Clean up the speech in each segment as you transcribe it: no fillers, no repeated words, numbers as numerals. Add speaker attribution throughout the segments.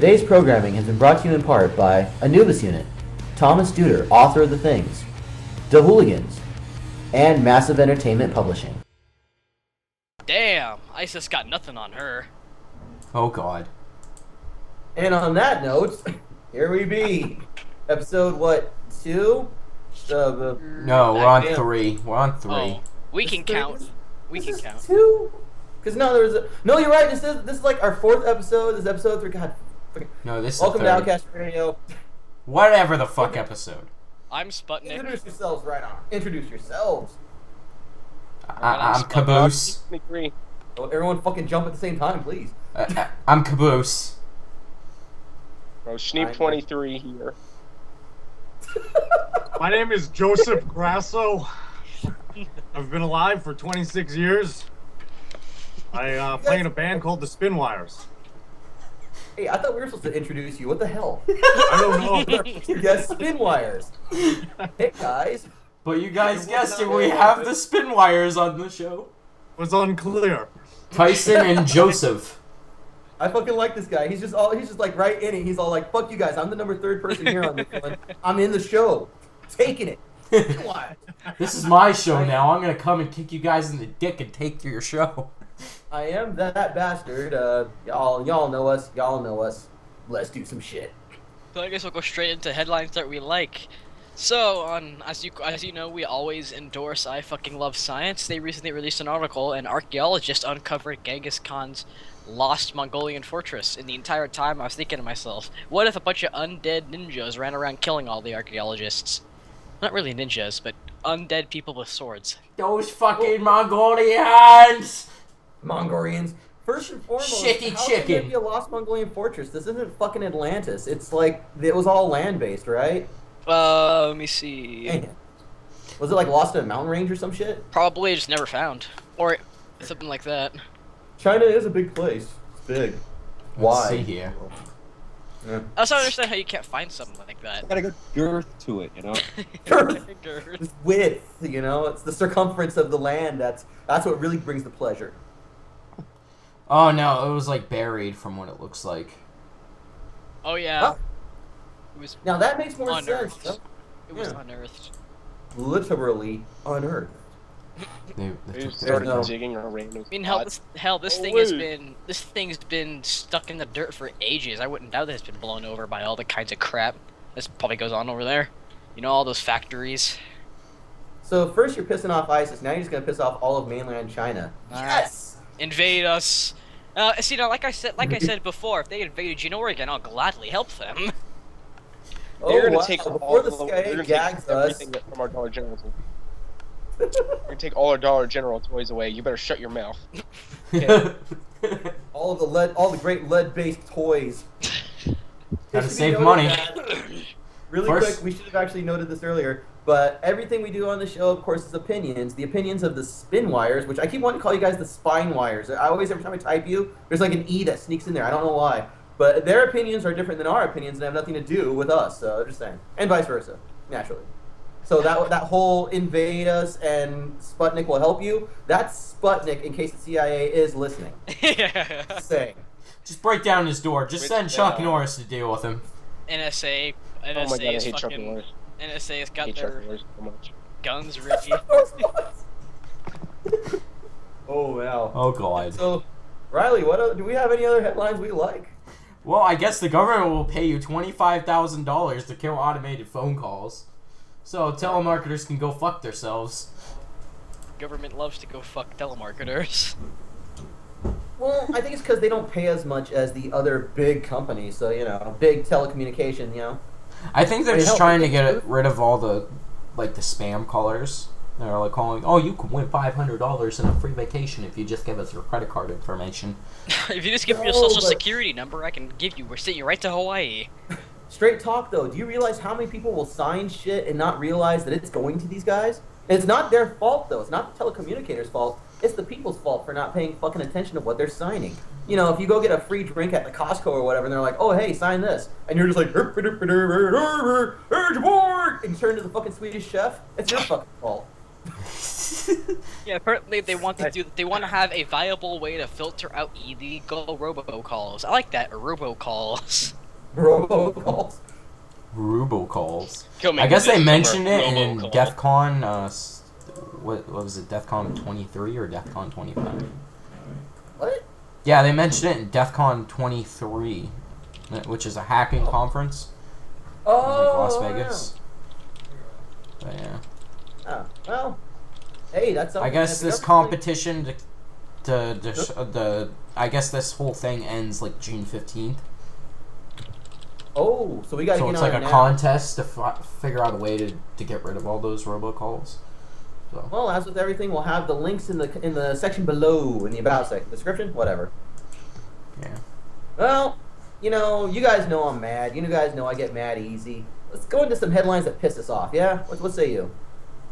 Speaker 1: Today's programming has been brought to you in part by Anubis Unit, Thomas Duder, author of The Things, The Hooligans, and Massive Entertainment Publishing.
Speaker 2: Damn, ISIS got nothing on her.
Speaker 3: Oh god.
Speaker 1: And on that note, here we be. Episode, 2?
Speaker 3: No, we're on 3. We're on 3.
Speaker 2: Oh, we can count. We can count.
Speaker 1: 2? Because no, there was a... No, you're right. This is like our 4th episode. This is episode 3. God.
Speaker 3: No, this is
Speaker 1: Welcome
Speaker 3: the
Speaker 1: to
Speaker 3: third.
Speaker 1: Outcast Radio.
Speaker 3: Whatever the fuck episode.
Speaker 2: I'm Sputnik.
Speaker 1: Introduce yourselves right on. Introduce yourselves.
Speaker 3: I'm Caboose.
Speaker 1: Everyone fucking jump at the same time, please.
Speaker 3: I'm Caboose.
Speaker 4: Oh, Schneep23 here.
Speaker 5: My name is Joseph Grasso. I've been alive for 26 years. I play in a band called the Spinwires.
Speaker 1: Hey, I thought we were supposed to introduce you. What the hell?
Speaker 5: I don't know.
Speaker 1: Yes, Spinwires. Hey, guys.
Speaker 3: But you guys guessed it, we have the Spinwires on the show.
Speaker 5: Was unclear.
Speaker 3: Tyson and Joseph.
Speaker 1: I fucking like this guy. He's just like right in it. He's all like, "Fuck you guys. I'm the number 3rd person here on this one. I'm in the show, taking it." Spinwires.
Speaker 3: This is my show now. I'm gonna come and kick you guys in the dick and take your show.
Speaker 1: I am that bastard. Y'all know us. Y'all know us. Let's do some shit.
Speaker 2: So I guess we'll go straight into headlines that we like. So, as you know, we always endorse I Fucking Love Science. They recently released an article, and archaeologists uncovered Genghis Khan's lost Mongolian fortress. And the entire time I was thinking to myself, what if a bunch of undead ninjas ran around killing all the archaeologists? Not really ninjas, but undead people with swords.
Speaker 3: Those fucking Mongolians!
Speaker 1: Mongolians. First and foremost,
Speaker 3: Shitty
Speaker 1: how
Speaker 3: chicken.
Speaker 1: can it be a lost Mongolian fortress? This isn't fucking Atlantis. It's like, it was all land-based, right?
Speaker 2: Let me see.
Speaker 1: Man. Was it like lost in a mountain range or some shit?
Speaker 2: Probably just never found. Or something like that.
Speaker 1: China is a big place. It's big. Why?
Speaker 3: Let's see here.
Speaker 1: Yeah.
Speaker 2: I also don't understand how you can't find something like that.
Speaker 4: Got a good girth to it, you know?
Speaker 1: It's width, you know? It's the circumference of the land. That's what really brings the pleasure.
Speaker 3: Oh no, it was like buried from what it looks like.
Speaker 2: Oh yeah.
Speaker 1: Huh?
Speaker 2: It was
Speaker 1: Now that makes more
Speaker 2: unearthed.
Speaker 1: sense.
Speaker 2: It was
Speaker 1: Yeah.
Speaker 2: unearthed.
Speaker 1: Literally unearthed.
Speaker 3: They
Speaker 4: They
Speaker 3: took
Speaker 4: just
Speaker 3: their-
Speaker 4: started
Speaker 1: no-
Speaker 4: digging a random
Speaker 2: I mean,
Speaker 4: spot.
Speaker 2: this thing's been stuck in the dirt for ages. I wouldn't doubt that it's been blown over by all the kinds of crap this probably goes on over there. You know, all those factories.
Speaker 1: So first you're pissing off ISIS. Now you're just gonna piss off all of mainland China. Yes.
Speaker 2: Invade us. See, now, like I said before, if they invaded, you know where again, I'll gladly help them.
Speaker 4: They're gonna
Speaker 1: wow.
Speaker 4: take
Speaker 1: Before
Speaker 4: all
Speaker 1: the
Speaker 4: the
Speaker 1: CIA
Speaker 4: they're gonna
Speaker 1: gags
Speaker 4: take
Speaker 1: us.
Speaker 4: everything from our Dollar General. They're gonna take all our Dollar General toys away. You better shut your mouth. Okay.
Speaker 1: all the great lead-based toys.
Speaker 3: Gotta
Speaker 1: It should be
Speaker 3: save
Speaker 1: noted
Speaker 3: money.
Speaker 1: that- Really
Speaker 3: First-
Speaker 1: quick, we should have actually noted this earlier, but everything we do on the show, of course, is opinions. The opinions of the Spinwires, which I keep wanting to call you guys the Spine Wires. I always, every time I type you, there's like an E that sneaks in there. I don't know why. But their opinions are different than our opinions and have nothing to do with us, so I'm just saying. And vice versa, naturally. So that whole invade us and Sputnik will help you, that's Sputnik in case the CIA is listening. Just saying.
Speaker 3: Just break down his door. Just send Chuck Norris to deal with him.
Speaker 2: NSA
Speaker 4: Oh my god, I
Speaker 2: is
Speaker 4: hate Chuck
Speaker 2: fucking
Speaker 4: Norris.
Speaker 2: NSA has
Speaker 4: I
Speaker 2: got
Speaker 4: hate Chuck
Speaker 2: their
Speaker 4: Norris so much.
Speaker 2: guns ready.
Speaker 1: Oh, wow.
Speaker 3: Oh god.
Speaker 1: So, Riley, do we have any other headlines we like?
Speaker 3: Well, I guess the government will pay you $25,000 to kill automated phone calls. So telemarketers can go fuck themselves.
Speaker 2: Government loves to go fuck telemarketers.
Speaker 1: Well, I think it's because they don't pay as much as the other big companies, so, you know, big telecommunication, you know.
Speaker 3: I think they're
Speaker 1: Wait,
Speaker 3: just
Speaker 1: help,
Speaker 3: trying to
Speaker 1: is
Speaker 3: get
Speaker 1: it-
Speaker 3: rid of all the, like, the spam callers. They're like calling, oh, you can win $500 and a free vacation if you just give us your credit card information.
Speaker 2: If you just give me your
Speaker 1: No,
Speaker 2: social
Speaker 1: but-
Speaker 2: security number, I can send you right to Hawaii.
Speaker 1: Straight talk, though, do you realize how many people will sign shit and not realize that it's going to these guys? And it's not their fault, though. It's not the telecommunicators' fault. It's the people's fault for not paying fucking attention to what they're signing. You know, if you go get a free drink at the Costco or whatever, and they're like, oh, hey, sign this. And you're just like, and you turn to the fucking Swedish chef, it's your fucking fault.
Speaker 2: Yeah, apparently they want to have a viable way to filter out illegal robocalls. I like that, robocalls.
Speaker 1: Robocalls.
Speaker 3: Robocalls.
Speaker 4: Kill me
Speaker 3: I guess
Speaker 4: with
Speaker 3: they
Speaker 4: this
Speaker 3: mentioned
Speaker 4: summer
Speaker 3: it in
Speaker 4: robocall.
Speaker 3: DEF CON, what was it, DEF CON 23 or DEF CON 25?
Speaker 1: What?
Speaker 3: Yeah, they mentioned it in DEF CON 23, which is a hacking conference in Las Vegas. But yeah.
Speaker 1: Oh, well. Hey, that's something.
Speaker 3: I guess
Speaker 1: that
Speaker 3: this
Speaker 1: the
Speaker 3: competition I guess this whole thing ends like June 15th.
Speaker 1: Oh, so we gotta
Speaker 3: So
Speaker 1: get
Speaker 3: it's
Speaker 1: on
Speaker 3: like
Speaker 1: it
Speaker 3: a
Speaker 1: now.
Speaker 3: contest to figure out a way to get rid of all those robocalls. So.
Speaker 1: Well, as with everything, we'll have the links in the section below in the about section, description, whatever.
Speaker 3: Yeah.
Speaker 1: Well, you guys know I'm mad. You guys know I get mad easy. Let's go into some headlines that piss us off. Yeah, what say you?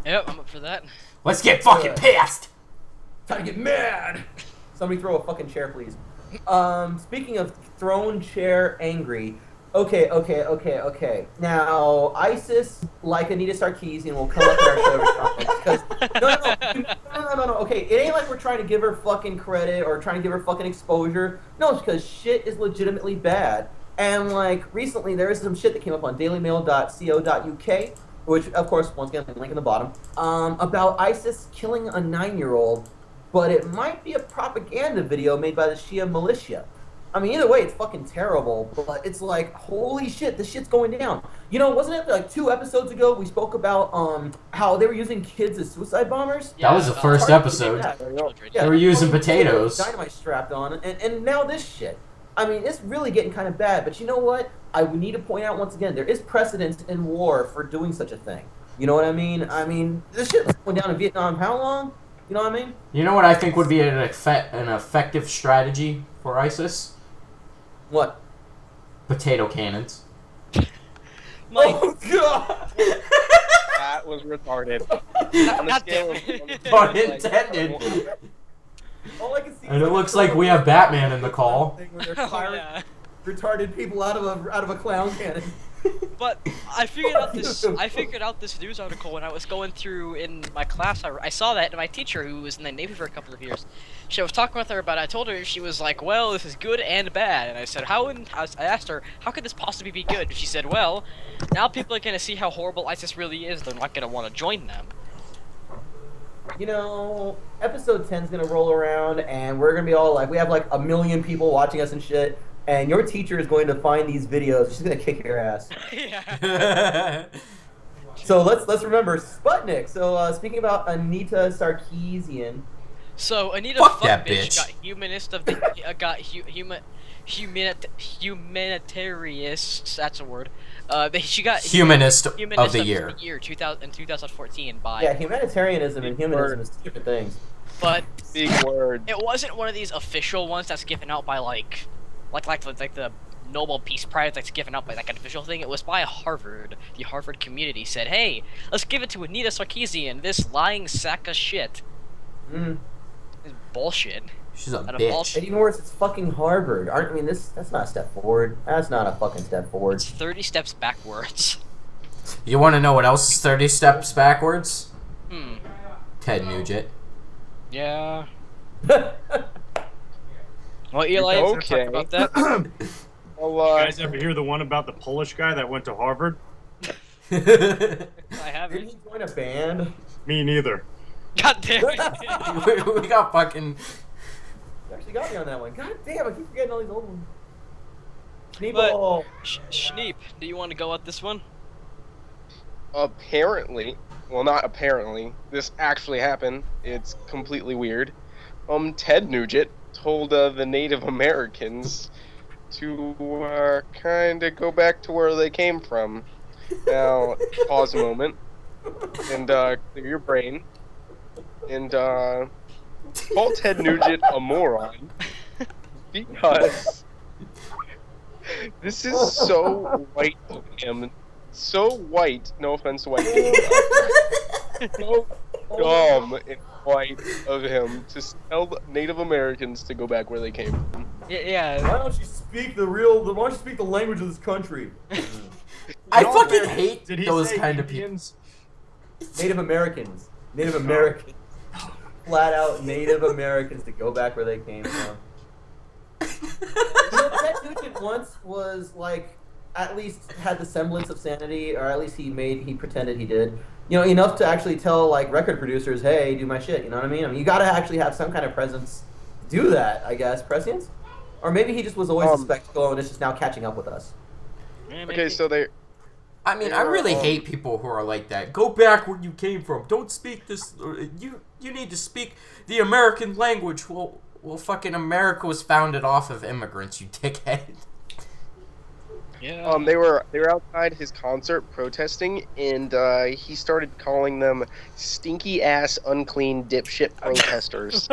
Speaker 2: Yep, I'm up for that.
Speaker 3: Let's get fucking pissed!
Speaker 1: Time to get mad. Somebody throw a fucking chair, please. Speaking of thrown chair angry. Okay. Now, ISIS, like Anita Sarkissian, will come up in our show every time. Because no. Okay, it ain't like we're trying to give her fucking credit or trying to give her fucking exposure. No, it's because shit is legitimately bad. And like recently, there is some shit that came up on dailymail.co.uk, which of course, once again, link in the bottom, about ISIS killing a 9-year-old, but it might be a propaganda video made by the Shia militia. I mean, either way, it's fucking terrible, but it's like, holy shit, this shit's going down. Wasn't it like 2 episodes ago we spoke about how they were using kids as suicide bombers?
Speaker 3: That was the first episode.
Speaker 1: Yeah,
Speaker 3: They were using potatoes.
Speaker 1: Dynamite strapped on, and now this shit. I mean, it's really getting kind of bad, but you know what? I would need to point out once again, there is precedent in war for doing such a thing. You know what I mean? I mean, this shit was going down in Vietnam how long? You know what I mean?
Speaker 3: You know what I think would be an effective strategy for ISIS?
Speaker 1: What?
Speaker 3: Potato cannons.
Speaker 1: Oh, God!
Speaker 4: That was retarded. On a
Speaker 2: God
Speaker 4: scale
Speaker 2: damn it.
Speaker 4: of
Speaker 3: Pun intended.
Speaker 1: All I can see
Speaker 3: And
Speaker 1: is
Speaker 3: it looks like we have Batman in the call.
Speaker 1: thing where they're
Speaker 2: Oh,
Speaker 1: firing
Speaker 2: yeah.
Speaker 1: retarded people out of a clown cannon.
Speaker 2: But I figured out this news article when I was going through in my class. I saw that, and my teacher, who was in the Navy for a couple of years, I was talking with her about it. I told her, she was like, well, this is good and bad. And I said, I asked her, how could this possibly be good? And she said, well, now people are going to see how horrible ISIS really is. They're not going to want to join them.
Speaker 1: Episode 10 is going to roll around, and we're going to be all like, we have like 1 million people watching us and shit. And your teacher is going to find these videos. She's going to kick your ass.
Speaker 2: Yeah.
Speaker 1: So let's remember Sputnik. So speaking about Anita Sarkissian.
Speaker 2: So Anita
Speaker 3: Fuck that
Speaker 2: Fuckbitch
Speaker 3: bitch.
Speaker 2: got humanist of the humanitarius. That's a word. She got
Speaker 3: Humanist of
Speaker 2: humanist
Speaker 3: the year.
Speaker 2: 2014 by.
Speaker 1: Yeah, humanitarianism and humanism is two different things.
Speaker 2: But
Speaker 4: Big word.
Speaker 2: it wasn't one of these official ones that's given out by like the Nobel Peace Prize that's given out by like an official thing. It was by Harvard. The Harvard community said, "Hey, let's give it to Anita Sarkeesian, this lying sack of shit."
Speaker 1: Mm.
Speaker 2: It's bullshit.
Speaker 3: She's a
Speaker 2: And a
Speaker 3: bitch.
Speaker 2: bullshit.
Speaker 1: And even worse, it's fucking Harvard. That's not a step forward. That's not a fucking step forward.
Speaker 2: It's 30 steps backwards.
Speaker 3: You want to know what else is 30 steps backwards? Ted Nugent.
Speaker 2: Yeah. Well, Eli,
Speaker 4: Okay.
Speaker 2: talk about that.
Speaker 4: Well,
Speaker 5: You guys ever hear the one about the Polish guy that went to Harvard?
Speaker 2: I
Speaker 1: Didn't
Speaker 2: haven't.
Speaker 1: he join a band?
Speaker 5: Me neither.
Speaker 2: God damn it.
Speaker 3: we got fucking...
Speaker 1: You actually got me on that one. God damn, I keep forgetting all these old ones.
Speaker 2: But
Speaker 1: Schneeball.
Speaker 2: Schneep, do you want to go at this one?
Speaker 4: apparently, well, not apparently, this actually happened. It's completely weird. Ted Nugent told the Native Americans to kind of go back to where they came from. Now, pause a moment and clear your brain and call Ted Nugent a moron because this is so white of him. So white, no offense to white people. So dumb and white of him to tell Native Americans to go back where they came from.
Speaker 2: Yeah.
Speaker 1: Why don't you speak the language of this country?
Speaker 3: I
Speaker 5: No,
Speaker 3: fucking
Speaker 5: man.
Speaker 3: hate
Speaker 5: Did he
Speaker 3: those
Speaker 5: say
Speaker 3: kind of people.
Speaker 5: Indians?
Speaker 1: Native Americans. Native Americans. flat out Native Americans to go back where they came from. Ted Nugent once was like, at least had the semblance of sanity, or at least he pretended he did. Enough to actually tell like record producers, hey, do my shit. You know what I mean? I mean, you gotta actually have some kind of presence to do that, I guess. Prescience? Or maybe he just was always a spectacle and it's just now catching up with us.
Speaker 4: Okay, so they.
Speaker 3: I mean, I really hate people who are like that. Go back where you came from. Don't speak this. You need to speak the American language. Well, fucking America was founded off of immigrants, you dickhead.
Speaker 2: Yeah.
Speaker 4: They were outside his concert protesting, and he started calling them stinky ass, unclean dipshit protesters.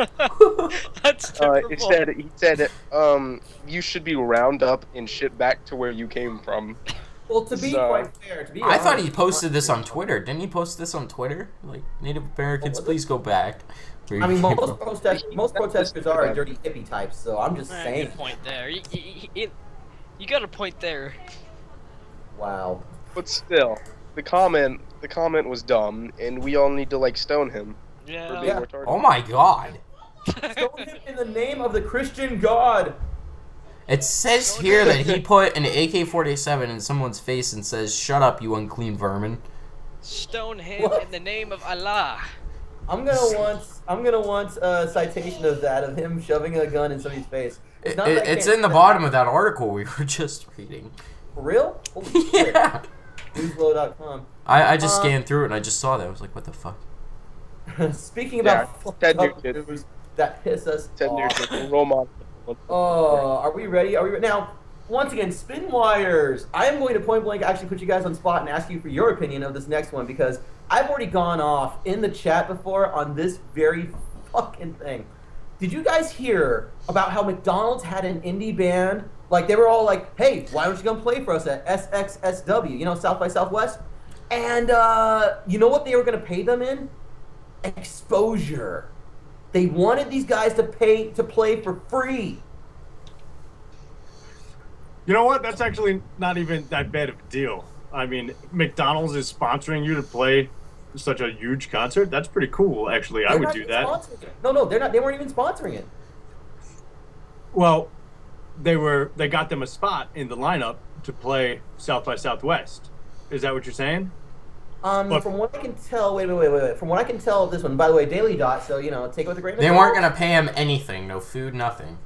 Speaker 2: That's terrible.
Speaker 4: He said, you should be round up and shipped back to where you came from.
Speaker 1: Well, to be quite fair,
Speaker 3: I thought he posted this on Twitter. Didn't he post this on Twitter? Like, Native Americans, please go back.
Speaker 1: I mean, most protesters are dirty hippie types, so I'm just saying.
Speaker 2: Good point there. You got a point there.
Speaker 1: Wow.
Speaker 4: But still, the comment was dumb, and we all need to like stone him for being retarded.
Speaker 3: Oh my god.
Speaker 1: Stone him in the name of the Christian God.
Speaker 3: It says here that he put an AK-47 in someone's face and says, "Shut up, you unclean vermin."
Speaker 2: Stone him in the name of Allah.
Speaker 1: I'm gonna want a citation of that, of him shoving a gun in somebody's face.
Speaker 3: It's in the bottom of that article we were just reading.
Speaker 1: For real? Holy shit.
Speaker 3: Yeah.
Speaker 1: Newsflow.com.
Speaker 3: I just scanned through it and I just saw that. I was like, what the fuck?
Speaker 1: Speaking about
Speaker 4: Ted
Speaker 1: fucked up
Speaker 4: Nugent.
Speaker 1: news that piss us
Speaker 4: Ted
Speaker 1: off.
Speaker 4: Nugent, role model.
Speaker 1: Oh, are we ready? Now, once again, spin wires. I am going to point blank actually put you guys on spot and ask you for your opinion of this next one, because I've already gone off in the chat before on this very fucking thing. Did you guys hear about how McDonald's had an indie band? Like, they were all like, hey, why don't you come play for us at SXSW, South by Southwest? And you know what they were going to pay them in? Exposure. They wanted these guys to play for free.
Speaker 5: You know what? That's actually not even that bad of a deal. I mean, McDonald's is sponsoring you to play such a huge concert. That's pretty cool, actually. I would do that.
Speaker 1: No, they're not. They weren't even sponsoring it.
Speaker 5: Well, they got them a spot in the lineup to play South by Southwest. Is that what you're saying?
Speaker 1: From what I can tell, wait. From what I can tell of this one, by the way, Daily Dot, so, take it with a grain of salt.
Speaker 3: They weren't going to pay him anything. No food, nothing.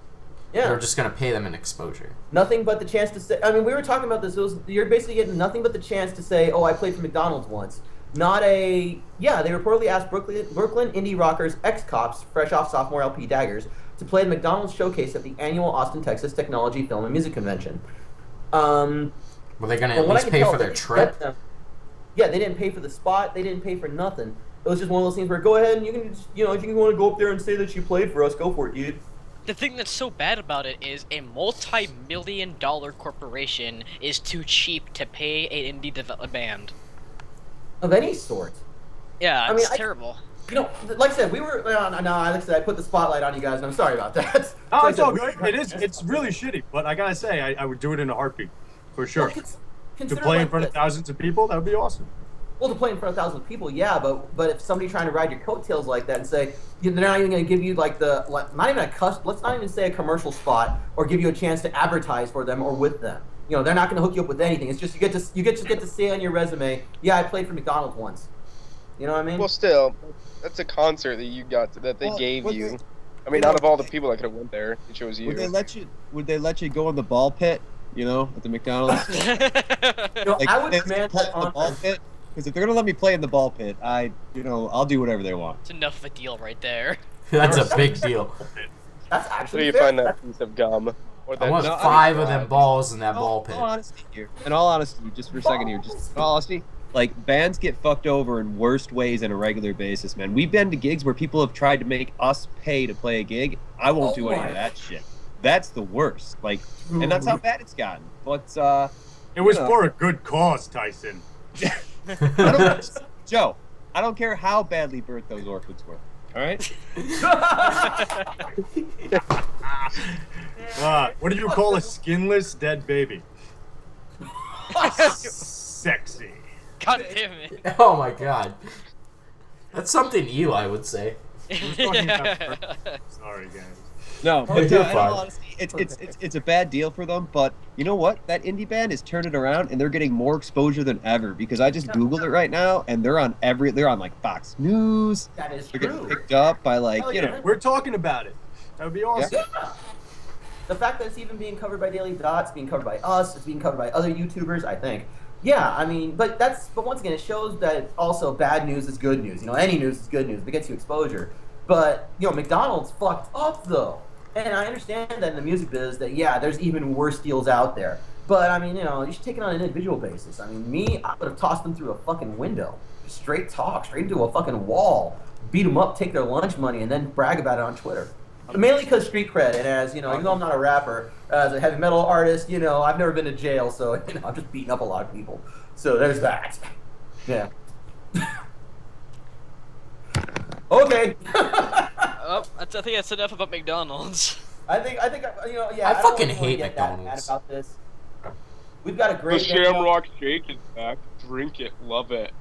Speaker 1: Yeah.
Speaker 3: They were just going to pay them an exposure.
Speaker 1: Nothing but the chance to say, I mean, we were talking about this, you're basically getting nothing but the chance to say, oh, I played for McDonald's once. Not they reportedly asked Brooklyn indie rockers, ex-cops, fresh off sophomore LP Daggers, to play the McDonald's showcase at the annual Austin, Texas Technology, Film, and Music Convention.
Speaker 3: Were they going to at least pay for their trip?
Speaker 1: Yeah, they didn't pay for the spot. They didn't pay for nothing. It was just one of those things where go ahead and you can just, if you want to go up there and say that you played for us, go for it, dude.
Speaker 2: The thing that's so bad about it is a multi-million-dollar corporation is too cheap to pay an indie band.
Speaker 1: Of any sort.
Speaker 2: Yeah, it's terrible.
Speaker 1: Like I said, we were. Like I said, I put the spotlight on you guys, and I'm sorry about that.
Speaker 5: Oh, it's all good. It's really shitty, but I gotta say, I would do it in a heartbeat, for sure. To play in front of thousands of people, that would be awesome.
Speaker 1: Well, to play in front of thousands of people, yeah, but if somebody trying to ride your coattails like that and say they're not even going to give you let's not even say a commercial spot or give you a chance to advertise for them or with them. They're not going to hook you up with anything. It's just you get to say on your resume, yeah, I played for McDonald's once. You know what I mean?
Speaker 4: Well, still, that's a concert that they gave you. I mean, out of all the people that could have went there, it chose you.
Speaker 6: Would they let you go in the ball pit? At the McDonald's.
Speaker 1: I would demand that on the ball
Speaker 6: pit. Because if they're gonna let me play in the ball pit, I'll do whatever they want.
Speaker 2: It's enough of a deal right there.
Speaker 3: That's a big deal.
Speaker 1: That's actually.
Speaker 4: Where do you find that piece of gum? Or that
Speaker 3: I want 5 of them balls in that ball pit.
Speaker 6: In all honesty, just for a second here, just in all honesty, like, bands get fucked over in worst ways on a regular basis, man. We've been to gigs where people have tried to make us pay to play a gig. I won't do any of that shit. That's the worst. Like, and that's how bad it's gotten. But
Speaker 5: it was for a good cause, Tyson.
Speaker 6: Joe, I don't care how badly burnt those orphans were. All right.
Speaker 5: What do you call a skinless dead baby? Sexy.
Speaker 2: God damn it.
Speaker 3: Oh my god. That's something Eli would say.
Speaker 5: We're talking about sorry, guys.
Speaker 6: No, but
Speaker 3: You're
Speaker 6: in all
Speaker 3: fine.
Speaker 6: honesty, it's a bad deal for them. But you know what? That indie band is turning around, and they're getting more exposure than ever. Because I just googled it right now, and they're on like Fox News.
Speaker 1: That is
Speaker 6: They're
Speaker 1: true.
Speaker 6: getting picked up by like
Speaker 1: Hell
Speaker 6: you
Speaker 1: yeah.
Speaker 6: know.
Speaker 5: We're talking about it. That would be awesome.
Speaker 1: Yeah. The fact that it's even being covered by Daily Dot, it's being covered by us, it's being covered by other YouTubers, I think. Yeah, I mean, but once again, it shows that also bad news is good news. You know, any news is good news. It gets you exposure. But, you know, McDonald's fucked up, though. And I understand that in the music biz that, yeah, there's even worse deals out there. But, I mean, you know, you should take it on an individual basis. I mean, I would have tossed them through a fucking window. Straight into a fucking wall. Beat them up, take their lunch money, and then brag about it on Twitter. Mainly because street cred, and as, you know, even though I'm not a rapper, as a heavy metal artist, you know, I've never been to jail, so, you know, I'm just beating up a lot of people. So there's that. Yeah. Okay.
Speaker 2: Oh, I think that's enough about McDonald's.
Speaker 1: I think, you know, yeah.
Speaker 3: I
Speaker 1: don't
Speaker 3: fucking
Speaker 1: really wanna
Speaker 3: hate
Speaker 1: get that
Speaker 3: McDonald's.
Speaker 1: mad about this. We've got a
Speaker 4: The
Speaker 1: great
Speaker 4: Shamrock Shake is back. Drink it, love it.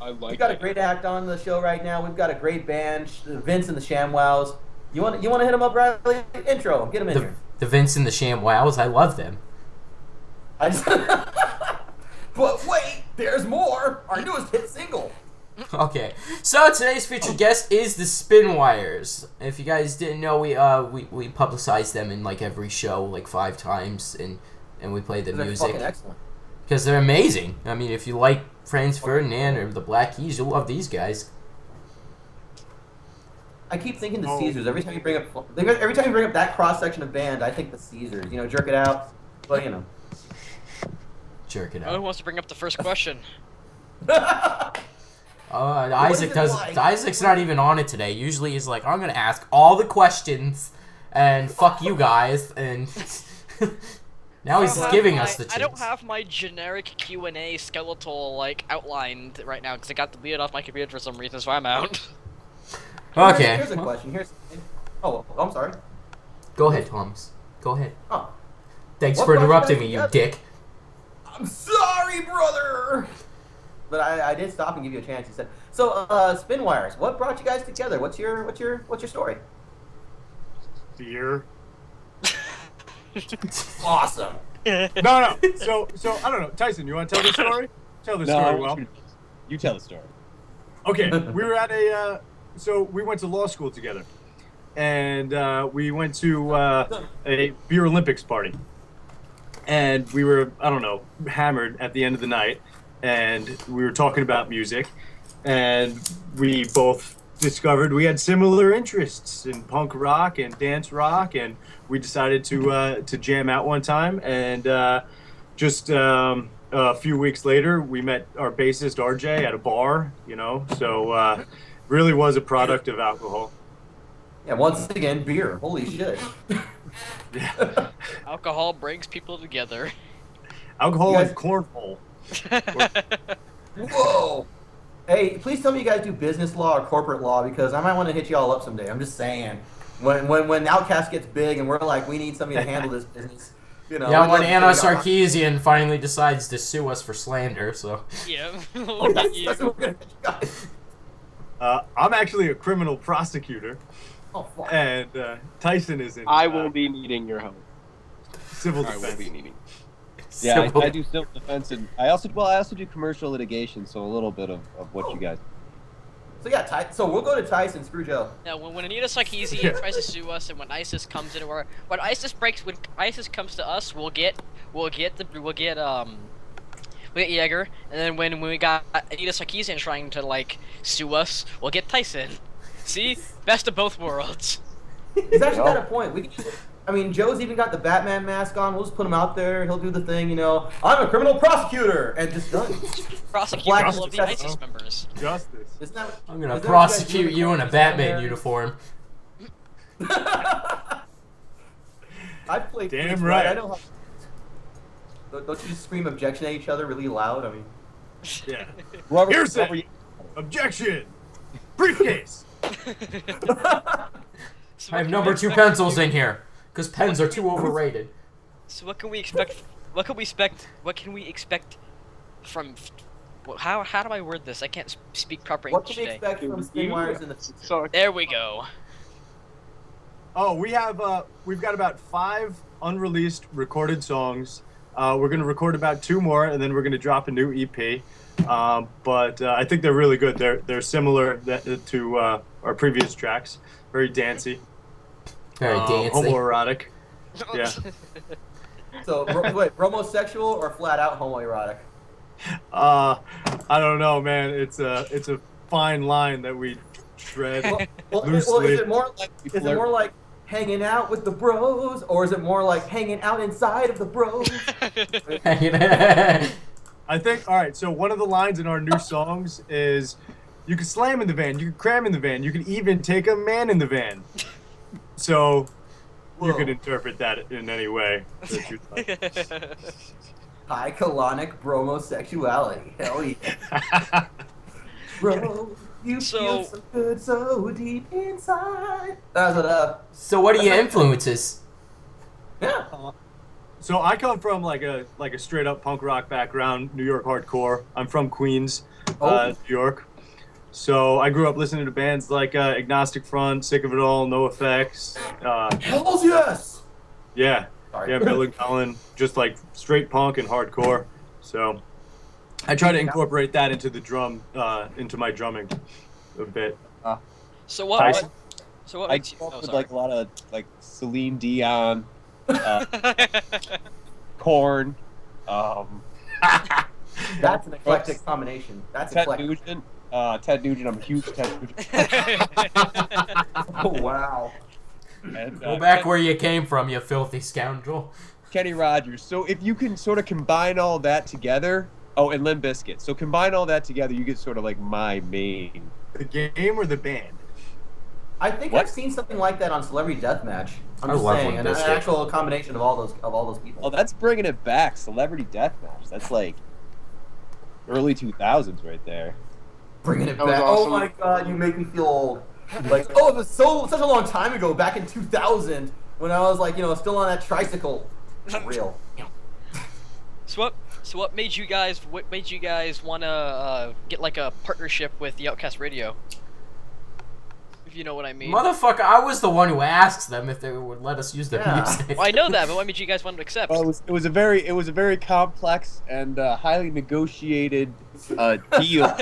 Speaker 4: I like
Speaker 1: We've got a
Speaker 4: it.
Speaker 1: great act on the show right now. We've got a great band, Vince and the ShamWows. You want to hit them up, Riley? Intro, get them in here.
Speaker 3: The Vince and the ShamWows, I love them.
Speaker 1: I just but wait, there's more. Our newest hit single.
Speaker 3: Okay, so today's featured guest is the Spin Wires. If you guys didn't know, we publicized them in like every show like 5 times, and we played the
Speaker 1: They're
Speaker 3: music
Speaker 1: fucking excellent.
Speaker 3: because they're amazing. I mean, if you like Franz Ferdinand or the Black Keys, you'll love these guys.
Speaker 1: I keep thinking the Caesars every time you bring up that cross section of band. I think the Caesars. You know, jerk it out. But you know.
Speaker 3: Jerk it
Speaker 2: Who
Speaker 3: out.
Speaker 2: wants to bring up the first question?
Speaker 3: Isaac
Speaker 1: it
Speaker 3: does.
Speaker 1: like?
Speaker 3: Isaac's not even on it today. Usually he's like, I'm gonna ask all the questions and fuck you guys, and now he's giving us the chance.
Speaker 2: I don't have my generic Q&A skeletal like outlined right now because I got deleted off my computer for some reason, so I'm out.
Speaker 3: Okay.
Speaker 1: Here's a question. Oh, I'm sorry.
Speaker 3: Go ahead, Thomas. Go ahead.
Speaker 1: Oh,
Speaker 3: Thanks
Speaker 1: What
Speaker 3: for
Speaker 1: brought you
Speaker 3: interrupting
Speaker 1: guys
Speaker 3: me, you
Speaker 1: together?
Speaker 3: dick.
Speaker 1: I'm sorry, brother. But I did stop and give you a chance. You said so. Spin Wires. What brought you guys together? What's your story?
Speaker 5: Beer.
Speaker 1: Awesome.
Speaker 5: No. So I don't know. Tyson, you want to tell the story? Tell the story. Well,
Speaker 6: You tell the story.
Speaker 5: okay. We were at so we went to law school together, and we went to a beer Olympics party, and we were hammered at the end of the night, and we were talking about music, and we both discovered we had similar interests in punk rock and dance rock, and we decided to jam out one time, and just a few weeks later we met our bassist RJ at a bar, so really was a product of alcohol.
Speaker 1: Yeah. Once again, beer. Holy shit.
Speaker 5: Yeah.
Speaker 2: Alcohol brings people together.
Speaker 5: Alcohol
Speaker 1: You guys-
Speaker 5: and cornhole.
Speaker 1: Whoa. Hey, please tell me you guys do business law or corporate law because I might want to hit you all up someday. I'm just saying. When Outcast gets big and we're like, we need somebody to handle this business.
Speaker 3: Yeah,
Speaker 1: we'd
Speaker 3: when
Speaker 1: love to
Speaker 3: Anita
Speaker 1: figure out-
Speaker 3: Sarkissian finally decides to sue us for slander, so...
Speaker 2: Yeah.
Speaker 1: Oh,
Speaker 2: Look at
Speaker 1: that's
Speaker 2: you.
Speaker 1: what we're gonna hit you guys.
Speaker 5: I'm actually a criminal prosecutor,
Speaker 1: Oh, fuck.
Speaker 5: and Tyson is in
Speaker 4: I will be needing your help.
Speaker 5: civil
Speaker 4: I will
Speaker 5: defense.
Speaker 4: be needing.
Speaker 6: Yeah,
Speaker 3: Civil-
Speaker 6: I do civil defense, and I also do commercial litigation, so a little bit of what you guys.
Speaker 1: So yeah, so we'll go to Tyson. Screw Joe.
Speaker 2: Now, when Anita Sarkissian tries to sue us, and when ISIS comes into our, when ISIS comes to us, we'll get Jaeger, and then when we got Anita Sarkissian trying to like sue us, we'll get Tyson. See, best of both worlds.
Speaker 1: He's actually got a point. We can just, I mean, Joe's even got the Batman mask on. We'll just put him out there. He'll do the thing, I'm a criminal prosecutor, and just done.
Speaker 2: Prosecute
Speaker 1: Black
Speaker 2: all of the
Speaker 1: success.
Speaker 2: ISIS members.
Speaker 5: Justice.
Speaker 1: Isn't that what,
Speaker 3: I'm gonna
Speaker 1: isn't that what you guys
Speaker 3: prosecute
Speaker 1: do
Speaker 3: you in a
Speaker 1: the
Speaker 3: Batman
Speaker 1: comics?
Speaker 3: uniform.
Speaker 1: I played.
Speaker 5: Damn
Speaker 1: police,
Speaker 5: right.
Speaker 1: I know how. Don't you just scream objection at each other really loud? I mean,
Speaker 5: Yeah.
Speaker 6: Whoever,
Speaker 5: Hearsay.
Speaker 6: whoever you-
Speaker 5: Objection. Briefcase.
Speaker 2: So
Speaker 3: I have
Speaker 2: what
Speaker 3: number
Speaker 2: can we
Speaker 3: 2
Speaker 2: expect-
Speaker 3: pencils in here, because pens are too overrated.
Speaker 2: So what can we expect? What can we expect from How do I word this? I can't speak proper
Speaker 1: What
Speaker 2: English
Speaker 1: can we
Speaker 2: today.
Speaker 1: expect from spin wires in the future?
Speaker 4: So
Speaker 2: There we go.
Speaker 5: Oh, we've got about 5 unreleased recorded songs. We're gonna record about 2 more, and then we're gonna drop a new EP. But I think they're really good. They're similar to our previous tracks. Very dancey.
Speaker 3: Very dancey.
Speaker 5: Homoerotic. Yeah.
Speaker 1: So, wait, homosexual or flat out homoerotic?
Speaker 5: I don't know, man. It's a fine line that we tread loosely.
Speaker 1: Is it more like hanging out with the bros, or is it more like hanging out inside of the bros?
Speaker 5: I think, all right, so one of the lines in our new songs is, you can slam in the van, you can cram in the van, you can even take a man in the van. So you could interpret that in any way that you'd like.
Speaker 1: High colonic bromosexuality. Hell yeah. Bro, you feel so good, so deep inside. That's what
Speaker 3: So what are your influences?
Speaker 1: Yeah.
Speaker 5: So I come from like a straight up punk rock background, New York hardcore. I'm from Queens, New York. So I grew up listening to bands like Agnostic Front, Sick of It All, No Effects.
Speaker 1: Hells yes!
Speaker 5: Yeah.
Speaker 1: Sorry.
Speaker 5: Yeah, Bill and Cullen, just like straight punk and hardcore. So I try to incorporate that into into my drumming a bit.
Speaker 2: So what?
Speaker 5: Tyson?
Speaker 2: So what
Speaker 6: I
Speaker 2: makes you?
Speaker 6: grew up
Speaker 2: Oh,
Speaker 6: with
Speaker 2: sorry.
Speaker 6: like a lot of like Celine Dion, Korn,
Speaker 1: That's an eclectic combination. That's
Speaker 6: Ted
Speaker 1: eclectic.
Speaker 6: Nugent. Ted Nugent, I'm a huge Ted Nugent.
Speaker 1: Oh, wow.
Speaker 6: And,
Speaker 3: Go back where you came from, you filthy scoundrel.
Speaker 6: Kenny Rogers. So if you can sort of combine all that together, and Limp Bizkit. So combine all that together, you get sort of like my main.
Speaker 5: The game or the band?
Speaker 1: I think
Speaker 6: What?
Speaker 1: I've seen something like that on Celebrity Deathmatch. I'm
Speaker 3: I
Speaker 1: just
Speaker 3: love
Speaker 1: saying,
Speaker 3: Limp
Speaker 1: an
Speaker 3: Bizkit.
Speaker 1: actual combination of all those people.
Speaker 6: Oh, that's bringing it back. Celebrity Deathmatch. That's like early 2000s right there.
Speaker 1: Bringing it
Speaker 4: That was
Speaker 1: back.
Speaker 4: awesome.
Speaker 1: Oh my god, you make me feel old. Like, it was such a long time ago, back in 2000, when I was like, still on that tricycle. For real.
Speaker 2: So what made you guys want to get like a partnership with the Outcast Radio? If you know what I mean.
Speaker 3: Motherfucker, I was the one who asked them if they would let us use their
Speaker 1: Yeah.
Speaker 3: music.
Speaker 2: Well, I know that, but what made you guys want to accept?
Speaker 6: Well, it was a very complex and highly negotiated deal.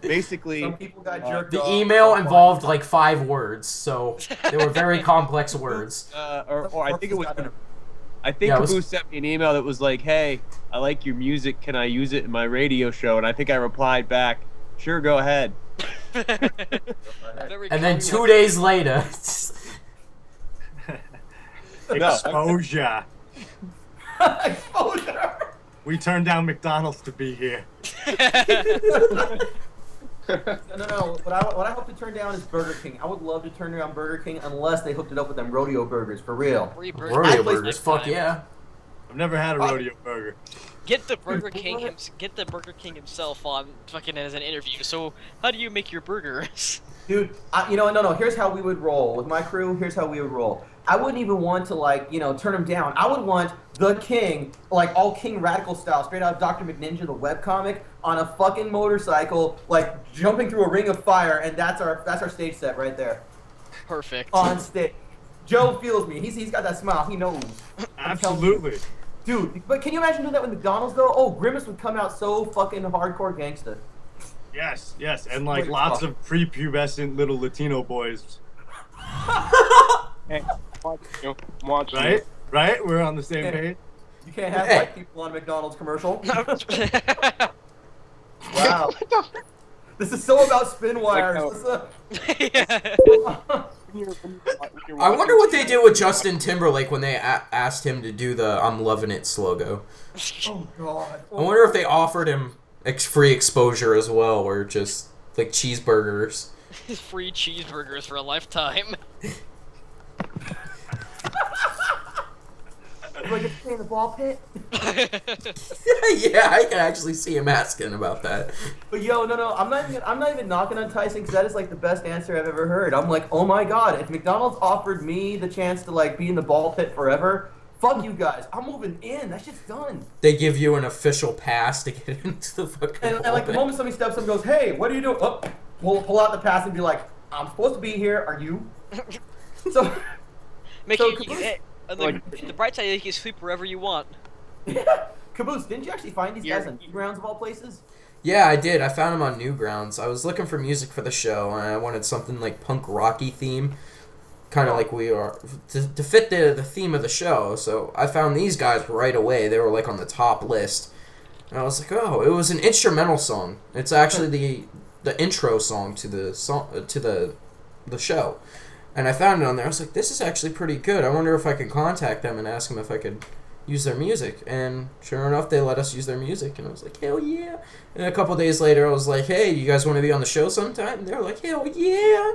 Speaker 6: Basically,
Speaker 1: Some people got jerked
Speaker 3: The
Speaker 1: off.
Speaker 3: email involved like 5 words, so they were very complex words.
Speaker 6: or I think it was. I think
Speaker 3: Yeah, it was-
Speaker 6: Caboose sent me an email that was like, "Hey, I like your music. Can I use it in my radio show?" And I think I replied back, "Sure, go ahead."
Speaker 2: Very
Speaker 3: And then
Speaker 2: complex.
Speaker 3: 2 days later,
Speaker 5: Exposure.
Speaker 1: Exposure.
Speaker 5: We turned down McDonald's to be here.
Speaker 1: No. What I hope to turn down is Burger King. I would love to turn down Burger King unless they hooked it up with them rodeo burgers, for real.
Speaker 2: Free burger.
Speaker 3: rodeo
Speaker 1: That place
Speaker 3: burgers,
Speaker 2: next
Speaker 3: fuck
Speaker 2: time.
Speaker 3: yeah.
Speaker 5: I've never had a rodeo burger.
Speaker 2: Get the Burger King himself on fucking as an interview. So how do you make your burgers?
Speaker 1: Dude, no. Here's how we would roll. With my crew, here's how we would roll. I wouldn't even want to, turn him down. I would want the King, like all King Radical style, straight out of Dr. McNinja, the webcomic, on a fucking motorcycle, like jumping through a ring of fire, and that's our stage set right there.
Speaker 2: Perfect.
Speaker 1: On stage. Joe feels me. He's got that smile. He knows.
Speaker 5: Absolutely.
Speaker 1: Dude, but can you imagine doing that with McDonald's, though? Oh, Grimace would come out so fucking hardcore gangsta.
Speaker 5: Yes. And like lots of prepubescent little Latino boys.
Speaker 4: Hey, watch you.
Speaker 5: Right? We're on the same page.
Speaker 1: You can't have white people on a McDonald's commercial. Wow. This is so about spin wires.
Speaker 3: I wonder what they did with Justin Timberlake when they asked him to do the "I'm loving it" slogan.
Speaker 1: Oh god.
Speaker 3: I wonder if they offered him free exposure as well, or just like cheeseburgers.
Speaker 2: Free cheeseburgers for a lifetime.
Speaker 1: Do I get to play in the ball pit?
Speaker 3: Yeah, I can actually see him asking about that.
Speaker 1: But no, I'm not even knocking on Tyson, because that is like the best answer I've ever heard. I'm like, oh my god, if McDonald's offered me the chance to like be in the ball pit forever, fuck you guys. I'm moving in. That shit's done.
Speaker 3: They give you an official pass to get into the fucking
Speaker 1: And like the
Speaker 3: building.
Speaker 1: moment somebody steps up and goes, "Hey, what are you doing?" Oh, pull out the pass and be like, "I'm supposed to be here. Are you?" So,
Speaker 2: the bright side is you can sleep wherever you want.
Speaker 1: Caboose, didn't you actually find these guys on Newgrounds of all places?
Speaker 3: Yeah, I did. I found them on Newgrounds. I was looking for music for the show, and I wanted something like punk rocky theme, kind of like we are, to fit the theme of the show. So I found these guys right away. They were like on the top list, and I was like, oh, it was an instrumental song. It's actually the intro song to the show, and I found it on there. I was like, this is actually pretty good. I wonder if I can contact them and ask them if I could use their music. And sure enough, they let us use their music, and I was like, hell yeah. And a couple days later, I was like, hey, you guys want to be on the show sometime? And they were like, hell yeah.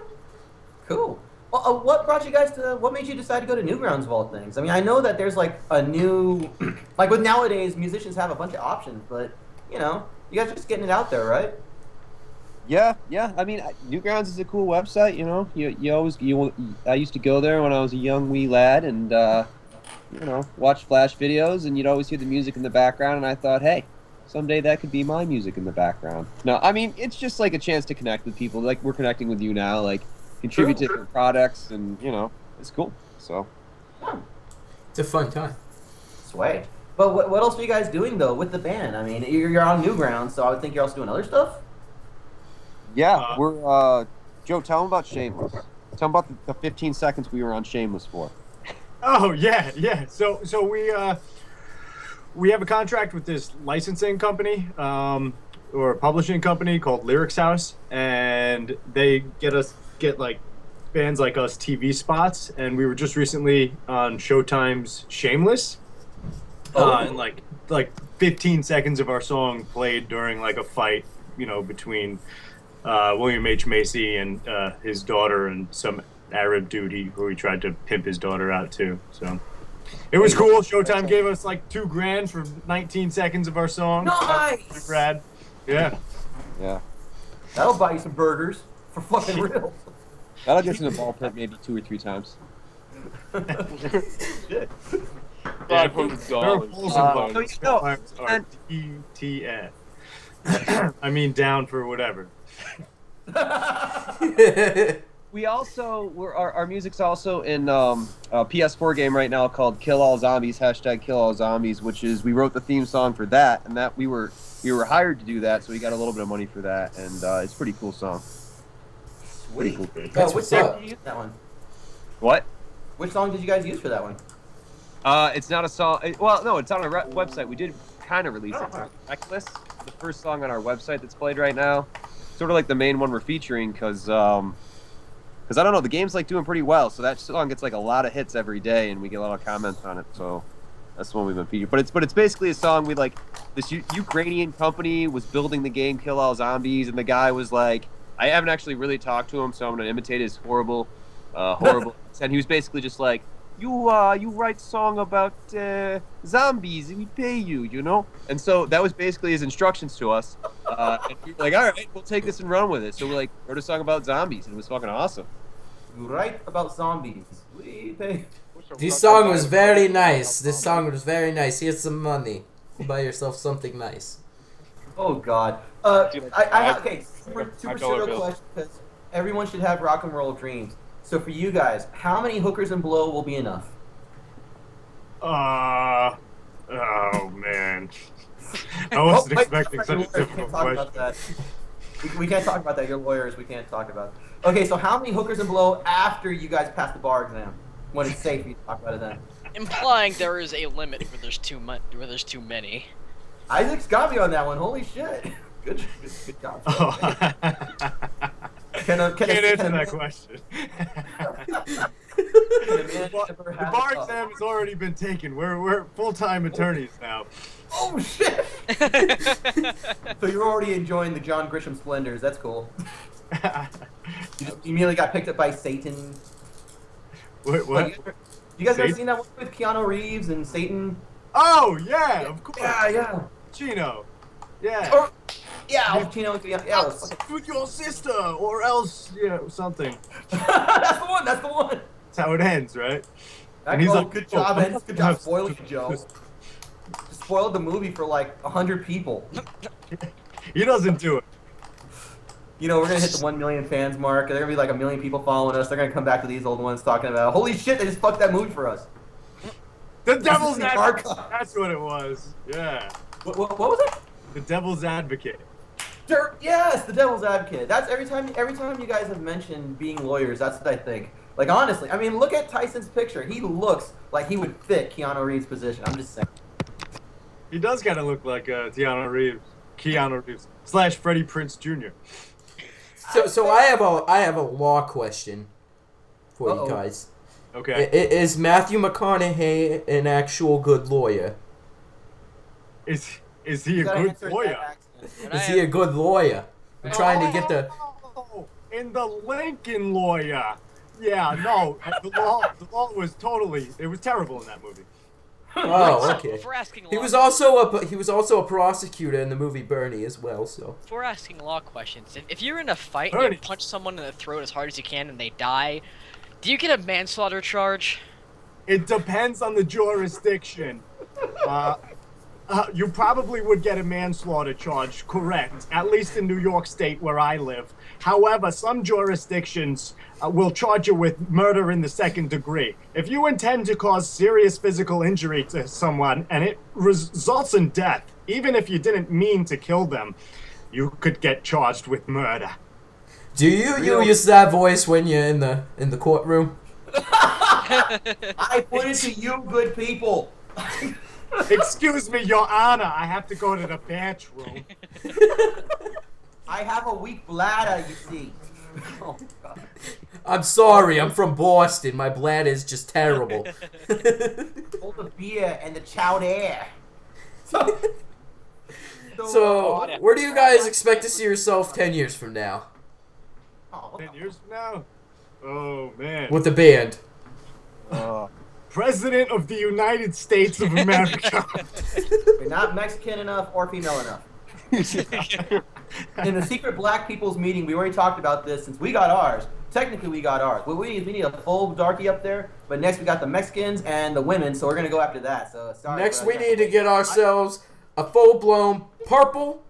Speaker 1: Cool. Well, what brought you guys to, what made you decide to go to Newgrounds of all things? I mean, I know that there's like a new, like with nowadays, musicians have a bunch of options, but, you know, you guys are just getting it out there, right?
Speaker 6: Yeah. I mean, Newgrounds is a cool website. You know, I used to go there when I was a young wee lad, and you know, watch Flash videos, and you'd always hear the music in the background. And I thought, hey, someday that could be my music in the background. No, I mean, it's just like a chance to connect with people. Like we're connecting with you now. Like contribute to different products, and you know, it's cool. So
Speaker 3: it's a fun time.
Speaker 1: Sway. But what else are you guys doing though with the band? I mean, you're on Newgrounds, so I would think you're also doing other stuff.
Speaker 6: yeah, we're Joe. Tell them about Shameless. Tell them about the 15 seconds we were on Shameless for.
Speaker 5: Oh yeah. So we have a contract with this licensing company, or a publishing company called Lyrics House, and they get like bands like us TV spots, and we were just recently on Showtime's Shameless, and like 15 seconds of our song played during like a fight, you know, between William H. Macy and his daughter and some Arab dude who he tried to pimp his daughter out to. So it was cool. Showtime gave us like $2,000 for 19 seconds of our song.
Speaker 1: Nice.
Speaker 5: Rad. Yeah.
Speaker 1: That'll buy you some burgers for fucking real.
Speaker 6: That'll get you in the ballpark maybe 2 or 3 times.
Speaker 1: Shit.
Speaker 4: $500.
Speaker 5: TTF. I mean, down for whatever.
Speaker 6: We also our music's also in a PS4 game right now called Kill All Zombies #Kill All Zombies, which is we wrote the theme song for that, and that we were hired to do that, so we got a little bit of money for that, and it's a pretty cool song.
Speaker 1: Sweet.
Speaker 6: Cool.
Speaker 1: Which song did you use that one?
Speaker 6: What?
Speaker 1: Which song did you guys use for that one?
Speaker 6: It's not a song. Well, no, it's on our website. We did kind of release it. It's Necklace, the first song on our website that's played right now. Sort of like the main one we're featuring, because I don't know, the game's like doing pretty well, so that song gets like a lot of hits every day, and we get a lot of comments on it, so that's the one we've been featuring. But it's basically a song we like. This Ukrainian company was building the game Kill All Zombies, and the guy was like, I haven't actually really talked to him, so I'm gonna imitate his horrible. And he was basically just like, you write song about zombies, we pay you, you know? And so that was basically his instructions to us. And we were like, all right, we'll take this and run with it. So we like wrote a song about zombies, and it was fucking awesome.
Speaker 1: You write about zombies. We pay.
Speaker 3: This song was very nice. Here's some money. Buy yourself something nice.
Speaker 1: Oh God. Okay. Super serial question, because everyone should have rock and roll dreams. So for you guys, how many hookers and blow will be enough?
Speaker 5: Oh man. I wasn't expecting such a difficult question.
Speaker 1: We can't talk about that. You're lawyers. We can't talk about it. Okay, so how many hookers and blow after you guys pass the bar exam? When it's safe, you talk about it then.
Speaker 2: Implying there is a limit where there's too many.
Speaker 1: Isaac's got me on that one. Holy shit. Good job.
Speaker 5: Can't answer that question. The bar exam has already been taken. We're full-time attorneys now.
Speaker 1: Oh shit! So you're already enjoying the John Grisham splendors. That's cool. You just immediately got picked up by Satan.
Speaker 5: What?
Speaker 1: You guys ever seen that one with Keanu Reeves and Satan?
Speaker 5: Oh yeah, of course.
Speaker 1: Yeah.
Speaker 5: Chino. Yeah.
Speaker 1: Or, yeah, Chino and Keanu.
Speaker 5: With your sister, or else, something.
Speaker 1: That's the one.
Speaker 5: That's how it ends, right? And he's like,
Speaker 1: good job, man. Good job spoiling Joe. Spoiled the movie for like 100 people.
Speaker 5: He doesn't do it.
Speaker 1: You know, we're gonna hit the 1 million fans mark. There's gonna be like 1 million people following us. They're gonna come back to these old ones talking about, holy shit, they just fucked that movie for us.
Speaker 5: The Devil's
Speaker 1: the
Speaker 5: Advocate.
Speaker 1: archive.
Speaker 5: That's what it was. Yeah.
Speaker 1: What was it?
Speaker 5: The Devil's Advocate.
Speaker 1: Yes, the Devil's Advocate. That's every time you guys have mentioned being lawyers, that's what I think. Like, honestly, I mean, look at Tyson's picture. He looks like he would fit Keanu Reeves' position. I'm just saying.
Speaker 5: He does kind of look like Keanu Reeves / Freddie Prinze Jr.
Speaker 3: So I have a law question for you guys.
Speaker 5: Okay.
Speaker 3: Is Matthew McConaughey an actual good lawyer?
Speaker 5: Is he a good lawyer?
Speaker 3: Is he a good lawyer? I'm trying to get the...
Speaker 5: In the Lincoln Lawyer. Yeah, no. The law was totally... It was terrible in that movie.
Speaker 3: Oh, okay.
Speaker 2: If we're asking
Speaker 3: He was also a prosecutor in the movie Bernie as well. So
Speaker 2: if we're asking law questions, if you're in a fight
Speaker 5: Bernie.
Speaker 2: and you punch someone in the throat as hard as you can and they die, do you get a manslaughter charge?
Speaker 5: It depends on the jurisdiction. You probably would get a manslaughter charge, correct, at least in New York State where I live. However, some jurisdictions will charge you with murder in the second degree. If you intend to cause serious physical injury to someone and it results in death, even if you didn't mean to kill them, you could get charged with murder.
Speaker 3: do you use that voice when you're in the courtroom?
Speaker 1: I put it to you, good people.
Speaker 5: Excuse me, Your Honor, I have to go to the bathroom.
Speaker 1: I have a weak bladder, you see. Oh, God.
Speaker 3: I'm sorry, I'm from Boston. My bladder is just terrible.
Speaker 1: All the beer and the chowder.
Speaker 3: So, where do you guys expect to see yourself 10 years from now?
Speaker 5: 10 years from now? Oh, man.
Speaker 3: With the band.
Speaker 5: President of the United States of America.
Speaker 1: You're not Mexican enough or female enough. In the secret black people's meeting, we already talked about this since we got ours. Technically, we got ours. What we need a full darky up there, but next we got the Mexicans and the women, so we're going to go after that. So sorry.
Speaker 3: Next, we need to get ourselves a full-blown purple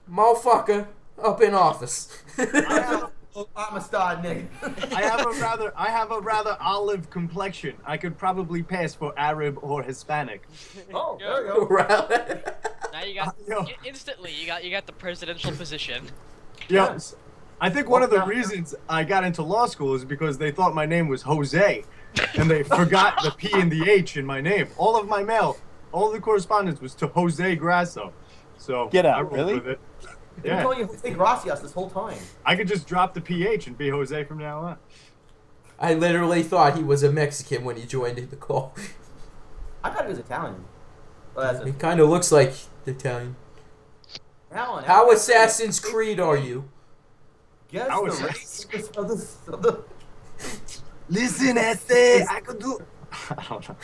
Speaker 3: motherfucker up in office.
Speaker 1: I'm a star, nigga.
Speaker 5: I have a rather olive complexion. I could probably pass for Arab or Hispanic.
Speaker 1: Oh, there you go.
Speaker 2: Now you got instantly. You got the presidential position.
Speaker 5: Yes. I think one of the reasons I got into law school is because they thought my name was Jose, and they forgot the P and the H in my name. All of my mail, all of the correspondence was to Jose Grasso. So
Speaker 6: Get out,
Speaker 5: I rolled
Speaker 6: really?
Speaker 5: with it.
Speaker 1: I've been calling you Jose Gracias this whole time.
Speaker 5: I could just drop the PH and be Jose from now on.
Speaker 3: I literally thought he was a Mexican when he joined the call.
Speaker 1: I thought he was Italian. Well,
Speaker 3: He kind of looks like Italian.
Speaker 1: Alan,
Speaker 3: How Assassin's Creed are you?
Speaker 1: guess
Speaker 5: How
Speaker 1: the
Speaker 5: Assassin's
Speaker 1: race of the
Speaker 5: Listen, Este, I could do... I don't know.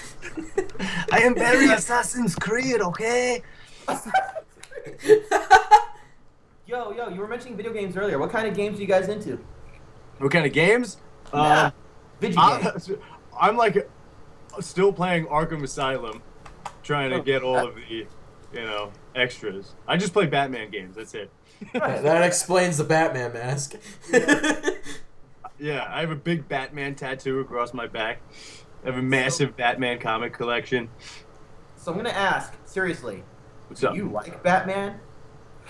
Speaker 5: I am very Assassin's Creed, okay?
Speaker 1: Yo, you were mentioning video games earlier. What kind of games are you guys into?
Speaker 5: What kind of games?
Speaker 1: Video games.
Speaker 5: I'm like still playing Arkham Asylum, trying to get all of the, extras. I just play Batman games. That's it.
Speaker 3: That explains the Batman mask.
Speaker 5: Yeah, I have a big Batman tattoo across my back. I have a massive Batman comic collection.
Speaker 1: So I'm gonna ask seriously.
Speaker 5: What's
Speaker 1: Do
Speaker 5: up?
Speaker 1: you like Batman?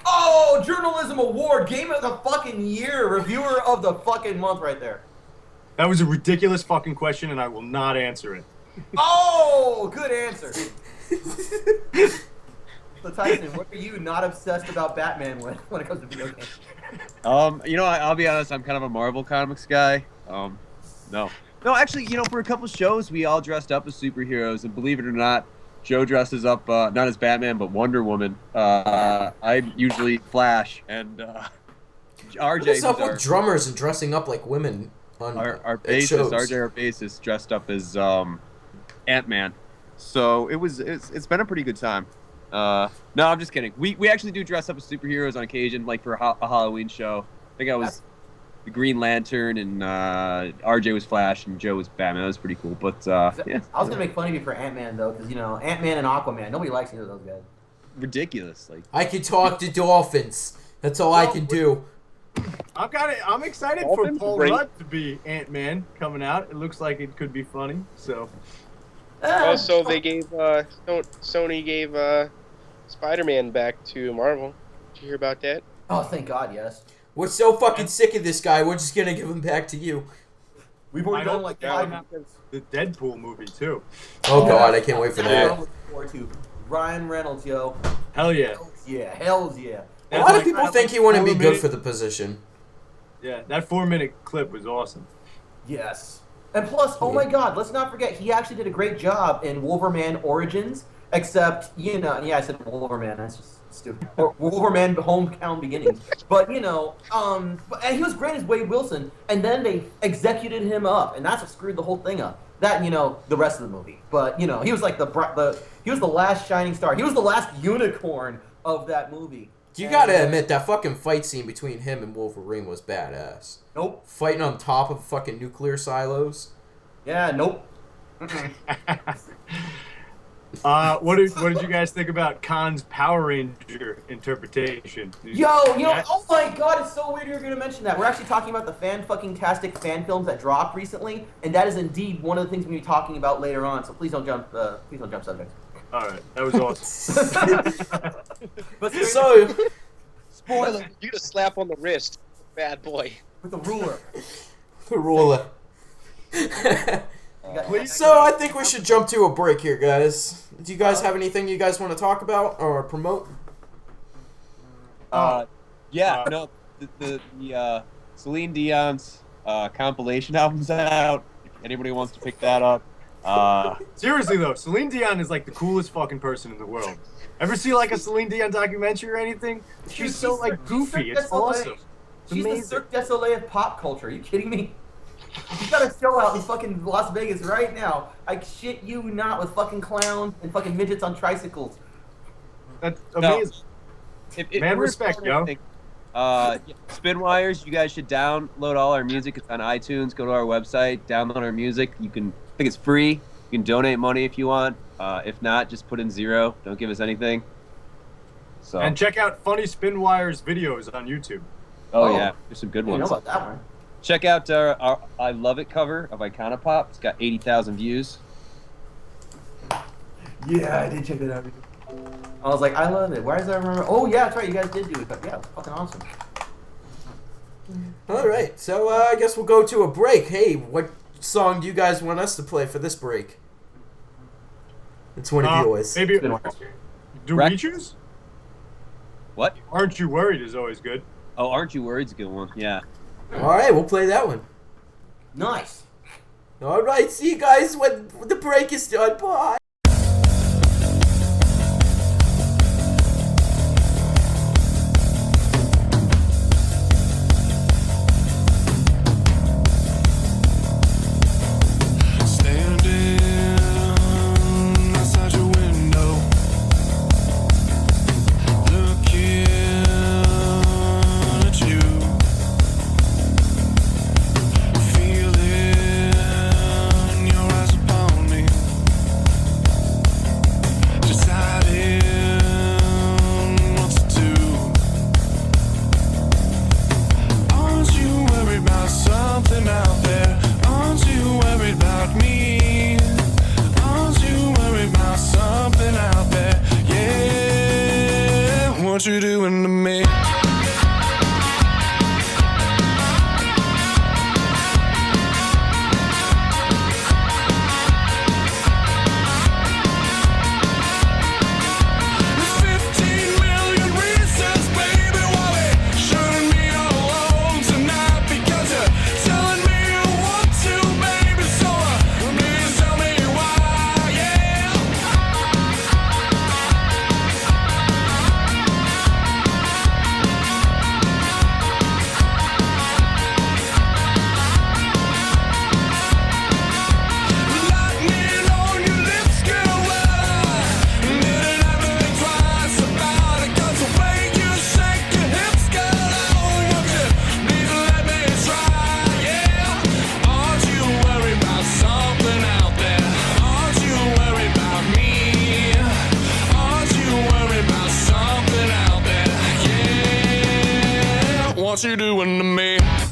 Speaker 1: Oh, Journalism Award, Game of the fucking Year, Reviewer of the fucking Month, right there.
Speaker 5: That was a ridiculous fucking question, and I will not answer it.
Speaker 1: Oh, good answer. So Tyson, what are you not obsessed about Batman with when it comes to video games?
Speaker 6: I'll be honest. I'm kind of a Marvel Comics guy. No, actually, for a couple shows, we all dressed up as superheroes, and believe it or not, Joe dresses up not as Batman but Wonder Woman. I'm usually Flash, and RJ.
Speaker 3: What's up with drummers and dressing up like women on
Speaker 6: our
Speaker 3: at
Speaker 6: bassist,
Speaker 3: shows?
Speaker 6: RJ, our bassist, dressed up as Ant-Man. So it's been a pretty good time. No, I'm just kidding. We actually do dress up as superheroes on occasion, like for a Halloween show. I think the Green Lantern, and RJ was Flash, and Joe was Batman. That was pretty cool. But yeah,
Speaker 1: I was gonna make fun of you for Ant-Man though, because Ant-Man and Aquaman. Nobody likes either of those guys.
Speaker 6: ridiculous. Like
Speaker 3: I can talk to dolphins. That's all I can do.
Speaker 5: I'm excited for Paul Rudd to be Ant-Man coming out. It looks like it could be funny. So.
Speaker 4: Also, they gave Sony gave Spider-Man back to Marvel. Did you hear about that?
Speaker 1: Oh, thank God, yes.
Speaker 3: We're so fucking sick of this guy. We're just gonna give him back to you.
Speaker 1: We've already done like
Speaker 5: the Deadpool movie too.
Speaker 3: Oh God, I can't wait for that.
Speaker 1: I'm looking forward to Ryan Reynolds, yo.
Speaker 5: Hell yeah.
Speaker 1: Hells yeah.
Speaker 3: A lot of people think he wouldn't be good for the position.
Speaker 5: Yeah, that 4-minute clip was awesome.
Speaker 1: Yes. And plus, oh my God, let's not forget, he actually did a great job in Wolverine Origins, except, yeah, I said Wolverine, that's just stupid. Or Wolverine Hometown Beginnings. But, and he was great as Wade Wilson, and then they executed him up, and that's what screwed the whole thing up. That, the rest of the movie. But, he was like he was the last shining star. He was the last unicorn of that movie.
Speaker 3: You gotta admit, that fucking fight scene between him and Wolverine was badass.
Speaker 1: Nope.
Speaker 3: Fighting on top of fucking nuclear silos.
Speaker 1: Yeah, nope.
Speaker 5: What did you guys think about Khan's Power Ranger interpretation?
Speaker 1: Oh my God, it's so weird you're gonna mention that. We're actually talking about the fan-fucking-tastic fan films that dropped recently, and that is indeed one of the things we'll be talking about later on. So please don't jump subjects.
Speaker 5: All right, that was awesome.
Speaker 1: But
Speaker 3: So,
Speaker 1: spoiler
Speaker 4: You get a slap on the wrist, bad boy.
Speaker 1: with the ruler.
Speaker 3: the ruler. So I think we should jump to a break here, guys. Do you guys have anything you guys want to talk about or promote?
Speaker 6: the Celine Dion's compilation album's out. If anybody wants to pick that up.
Speaker 5: Seriously though, Celine Dion is like the coolest fucking person in the world. Ever see like a Celine Dion documentary or anything? She's so like goofy. It's awesome. It's
Speaker 1: She's
Speaker 5: amazing.
Speaker 1: the Cirque du Soleil of pop culture. Are you kidding me? You got a show out in fucking Las Vegas right now. I shit you not, with fucking clowns and fucking midgets on tricycles.
Speaker 5: That's amazing. Man,
Speaker 6: we're
Speaker 5: respect, yo.
Speaker 6: Spin Wires, you guys should download all our music. It's on iTunes. Go to our website, download our music. I think it's free. You can donate money if you want. If not, just put in 0. Don't give us anything. So.
Speaker 5: And check out Funny Spin Wires videos on YouTube.
Speaker 6: Oh yeah, there's some good
Speaker 1: I didn't know
Speaker 6: ones.
Speaker 1: about that one.
Speaker 6: Check out our I Love It cover of Iconopop. It's got 80,000 views.
Speaker 1: Yeah, I did check that out. I was like, I love it. Why does I remember? Oh yeah, that's right. You guys did do it. Yeah, it was fucking awesome.
Speaker 3: All right, so I guess we'll go to a break. Hey, what song do you guys want us to play for this break? It's one of yours.
Speaker 5: Maybe. Do we choose?
Speaker 6: What?
Speaker 5: Aren't You Worried is always good.
Speaker 6: Oh, Aren't You Worried's a good one. Yeah.
Speaker 3: All right, we'll play that one.
Speaker 1: Nice.
Speaker 3: All right, see you guys when the break is done. Bye.
Speaker 7: me.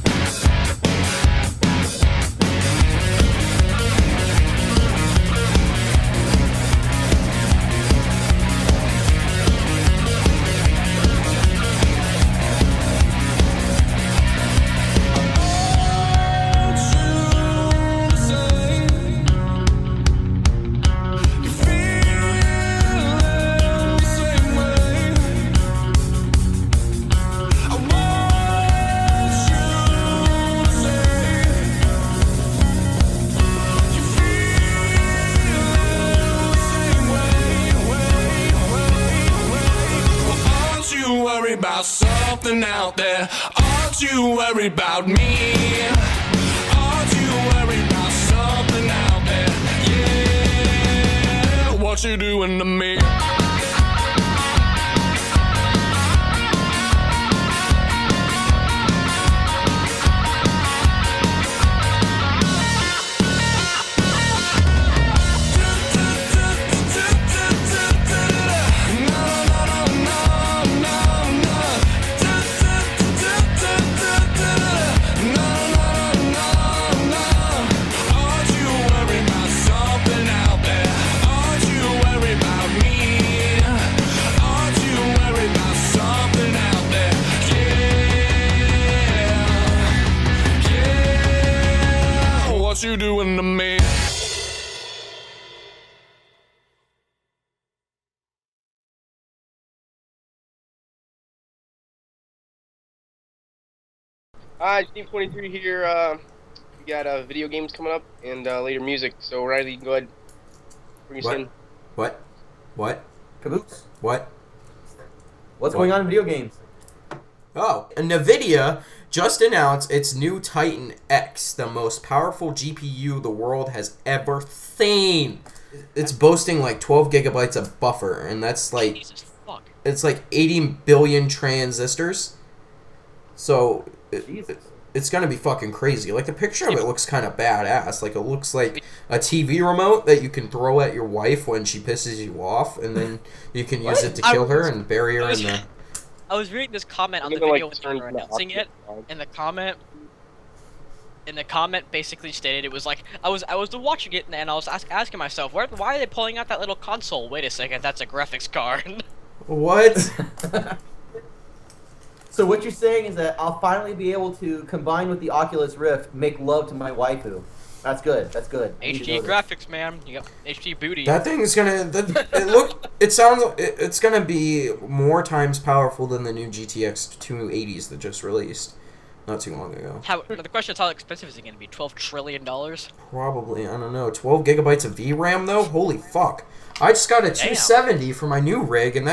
Speaker 7: About something out there. Aren't you worried about me? Aren't you worried about something out there? Yeah, what you doing to me? What you doing to me?
Speaker 4: Hi, Steve 23 here. We got video games coming up and later music. So Riley, go ahead. Bring us in.
Speaker 3: What?
Speaker 1: Caboose.
Speaker 3: What?
Speaker 1: What's going on in video games?
Speaker 3: Oh, NVIDIA just announced its new Titan X, the most powerful GPU the world has ever seen. It's boasting like 12 gigabytes of buffer, and that's like,
Speaker 2: Jesus fuck.
Speaker 3: it's like 80 billion transistors. So it's gonna be fucking crazy. Like the picture of it looks kind of badass. Like it looks like a TV remote that you can throw at your wife when she pisses you off, and then you can use it to kill her and bury her in the.
Speaker 2: I was reading this comment on the
Speaker 4: Even, like,
Speaker 2: video when they were announcing it, and the comment basically stated it was like I was watching it and I was asking myself why are they pulling out that little console? Wait a second, that's a graphics card.
Speaker 3: What?
Speaker 1: So what you're saying is that I'll finally be able to combine with the Oculus Rift, make love to my waifu. That's good. That's good. I need to know
Speaker 2: HD
Speaker 1: this.
Speaker 2: graphics, man. You got HD booty.
Speaker 3: That thing's gonna. It's gonna be more times powerful than the new GTX 280s that just released not too long ago.
Speaker 2: The question is how expensive is it going to be? $12 trillion?
Speaker 3: Probably, I don't know. 12 gigabytes of VRAM though. Holy fuck! I just got a 270 for my new rig, and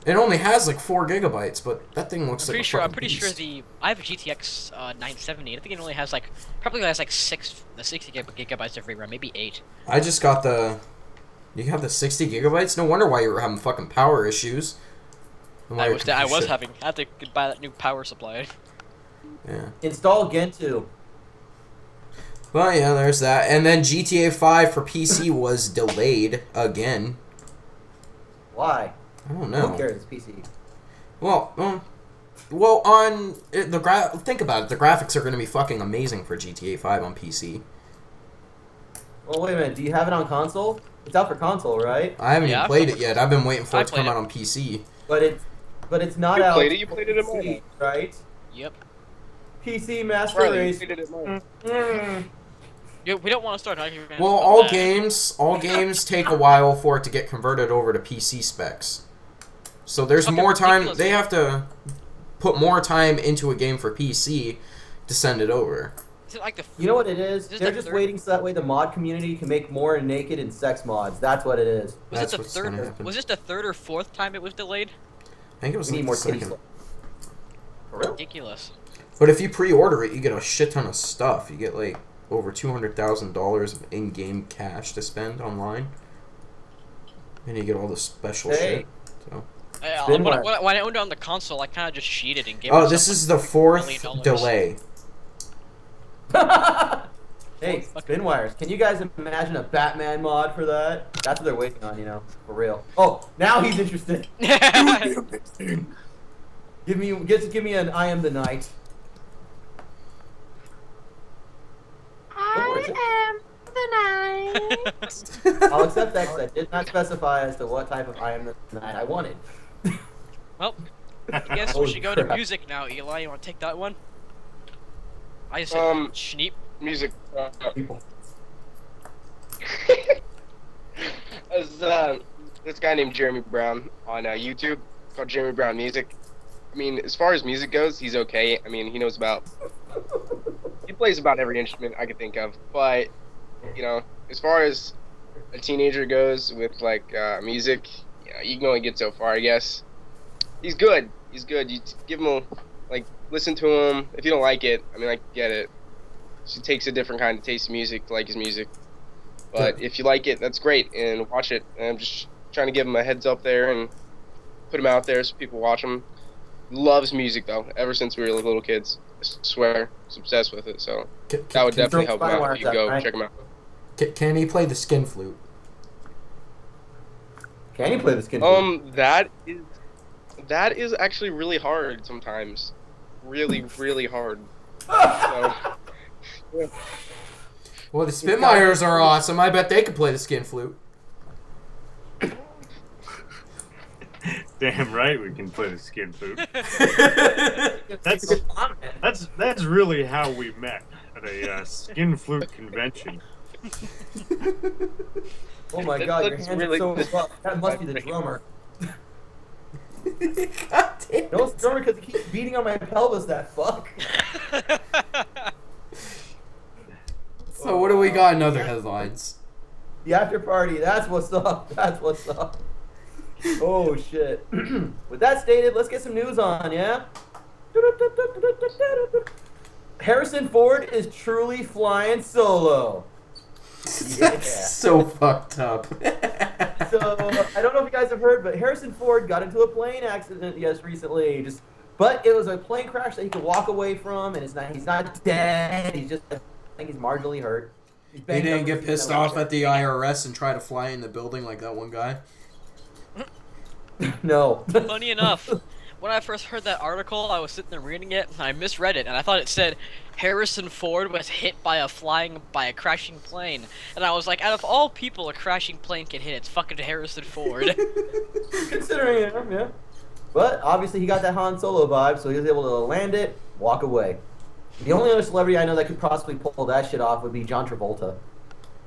Speaker 3: it only has like 4 gigabytes, but that thing looks like a fucking
Speaker 2: I'm pretty sure
Speaker 3: beast.
Speaker 2: I have a GTX 970. I think it only has probably has 60 gigabytes of VRAM, maybe 8.
Speaker 3: I just got the. You have the 60 gigabytes? No wonder why you were having fucking power issues.
Speaker 2: I had to buy that new power supply.
Speaker 3: Yeah.
Speaker 1: Install Gentoo.
Speaker 3: Well, yeah, there's that. And then GTA 5 for PC was delayed again.
Speaker 1: Why?
Speaker 3: I don't know.
Speaker 1: Who cares? It's PC.
Speaker 3: Well, think about it. The graphics are going to be fucking amazing for GTA 5 on PC.
Speaker 1: Well, wait a minute. Do you have it on console? It's out for console, right?
Speaker 3: I haven't even
Speaker 2: I've
Speaker 3: played
Speaker 2: played
Speaker 3: it yet. I've been waiting for
Speaker 2: I
Speaker 3: it to come
Speaker 2: played
Speaker 3: out on PC.
Speaker 1: But it's not
Speaker 4: You
Speaker 1: out.
Speaker 4: played it? You played it at
Speaker 1: PC,
Speaker 4: mine.
Speaker 1: right?
Speaker 2: Yep.
Speaker 1: PC Master
Speaker 4: Riley, you
Speaker 1: Race.
Speaker 4: played it at mine.
Speaker 2: We don't want to start arguing.
Speaker 3: Well,
Speaker 2: about
Speaker 3: all
Speaker 2: that.
Speaker 3: games take a while for it to get converted over to PC specs. So there's
Speaker 2: Okay,
Speaker 3: more time.
Speaker 2: ridiculous.
Speaker 3: They have to put more time into a game for PC to send it over.
Speaker 2: Is it like the?
Speaker 1: You know what it is?
Speaker 2: Is this
Speaker 1: They're
Speaker 2: the
Speaker 1: just
Speaker 2: third-
Speaker 1: waiting so that way the mod community can make more naked and sex mods. That's what it is.
Speaker 2: Was
Speaker 3: That's
Speaker 2: it the
Speaker 3: what's gonna
Speaker 2: third?
Speaker 3: happen.
Speaker 2: Was this the third or fourth time it was delayed?
Speaker 3: I think it was
Speaker 1: We
Speaker 3: like
Speaker 1: need more
Speaker 3: the
Speaker 1: titty
Speaker 3: second.
Speaker 1: stuff. For real?
Speaker 2: Ridiculous.
Speaker 3: But if you pre-order it, you get a shit ton of stuff. You get like over $200,000 of in-game cash to spend online, and you get all the special
Speaker 1: Hey.
Speaker 3: shit. So.
Speaker 1: Spin
Speaker 2: When
Speaker 1: wire.
Speaker 2: I owned it on the console, I kind of just cheated and gave.
Speaker 3: Oh,
Speaker 2: myself,
Speaker 3: this
Speaker 2: like,
Speaker 3: is the
Speaker 2: $1
Speaker 3: fourth
Speaker 2: million.
Speaker 3: delay.
Speaker 1: Hey, spin wires. Can you guys imagine a Batman mod for that? That's what they're waiting on, for real. Oh, now he's interested. Give me an I Am the Night. am the night. I'll accept that because I did not specify as to what type of I am the night I wanted.
Speaker 2: Well, I guess we should go to music now, Eli. You want to take that one? I just said schneep.
Speaker 4: Music.
Speaker 1: People.
Speaker 4: This guy named Jeremy Brown on YouTube called Jeremy Brown Music. I mean, as far as music goes, he's okay. I mean, he plays about every instrument I could think of. But, you know, as far as a teenager goes with, like, music, you know, you can only get so far, I guess. He's good. He's good. You give him listen to him. If you don't like it, I mean, I get it. She takes a different kind of taste of music to like his music. But if you like it, that's great, and watch it. And I'm just trying to give him a heads up there and put him out there so people watch him. Loves music, though, ever since we were little kids. I swear, he's obsessed with it, so that would definitely help him out if you go check him out.
Speaker 3: Can he play the skin flute?
Speaker 1: Can you play the skin flute?
Speaker 4: That is actually really hard sometimes. Really, really hard. So, yeah.
Speaker 3: Well, the Spitmires are awesome. I bet they could play the skin flute.
Speaker 5: Damn right we can play the skin flute. That's really how we met at a skin flute convention.
Speaker 1: Oh my god, your hands are so rough. That must be the drummer.
Speaker 3: God damn.
Speaker 1: No, it's the drummer because he keeps beating on my pelvis, that fuck.
Speaker 3: So what do we got in other headlines?
Speaker 1: The after party, that's what's up. That's what's up. Oh shit. With that stated, let's get some news on, yeah? Harrison Ford is truly flying solo. Yeah.
Speaker 3: That's so fucked up.
Speaker 1: So, I don't know if you guys have heard, but Harrison Ford got into a plane accident recently. But it was a plane crash that he could walk away from, and he's not dead. He's just, I think he's marginally hurt.
Speaker 3: He didn't get pissed off at the IRS and try to fly in the building like that one guy?
Speaker 1: No.
Speaker 2: Funny enough, when I first heard that article, I was sitting there reading it, and I misread it, and I thought it said Harrison Ford was hit by a crashing plane. And I was like, out of all people a crashing plane can hit, it's fucking Harrison Ford.
Speaker 1: Considering him, yeah. But obviously he got that Han Solo vibe, so he was able to land it, walk away. The only other celebrity I know that could possibly pull that shit off would be John Travolta. And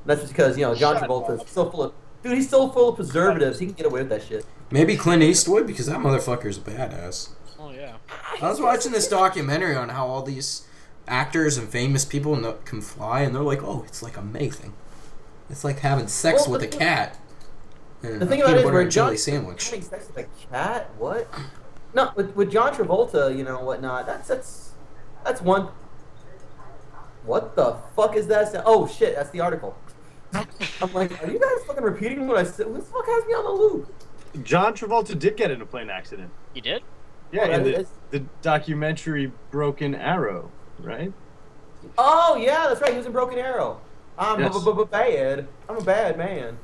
Speaker 1: that's just because, you know, John Travolta is so full of... Dude, he's so full of preservatives, he can get away with that shit.
Speaker 3: Maybe Clint Eastwood, because that motherfucker's a badass.
Speaker 2: Oh, yeah.
Speaker 3: I was watching this documentary on how all these actors and famous people can fly, and they're like, oh, it's like amazing. It's like having sex with a cat.
Speaker 1: The thing about it is, where John
Speaker 3: sandwich.
Speaker 1: having sex with a cat? What? No, with John Travolta, you know, whatnot, that's one... What the fuck is that? Oh, shit, that's the article. I'm like, are you guys fucking repeating what I said? Who the fuck has me on the loop?
Speaker 5: John Travolta did get in a plane accident.
Speaker 2: You did?
Speaker 5: Yeah, in the documentary Broken Arrow, right?
Speaker 1: Oh, yeah, that's right. He was in Broken Arrow. I'm bad. I'm a bad man.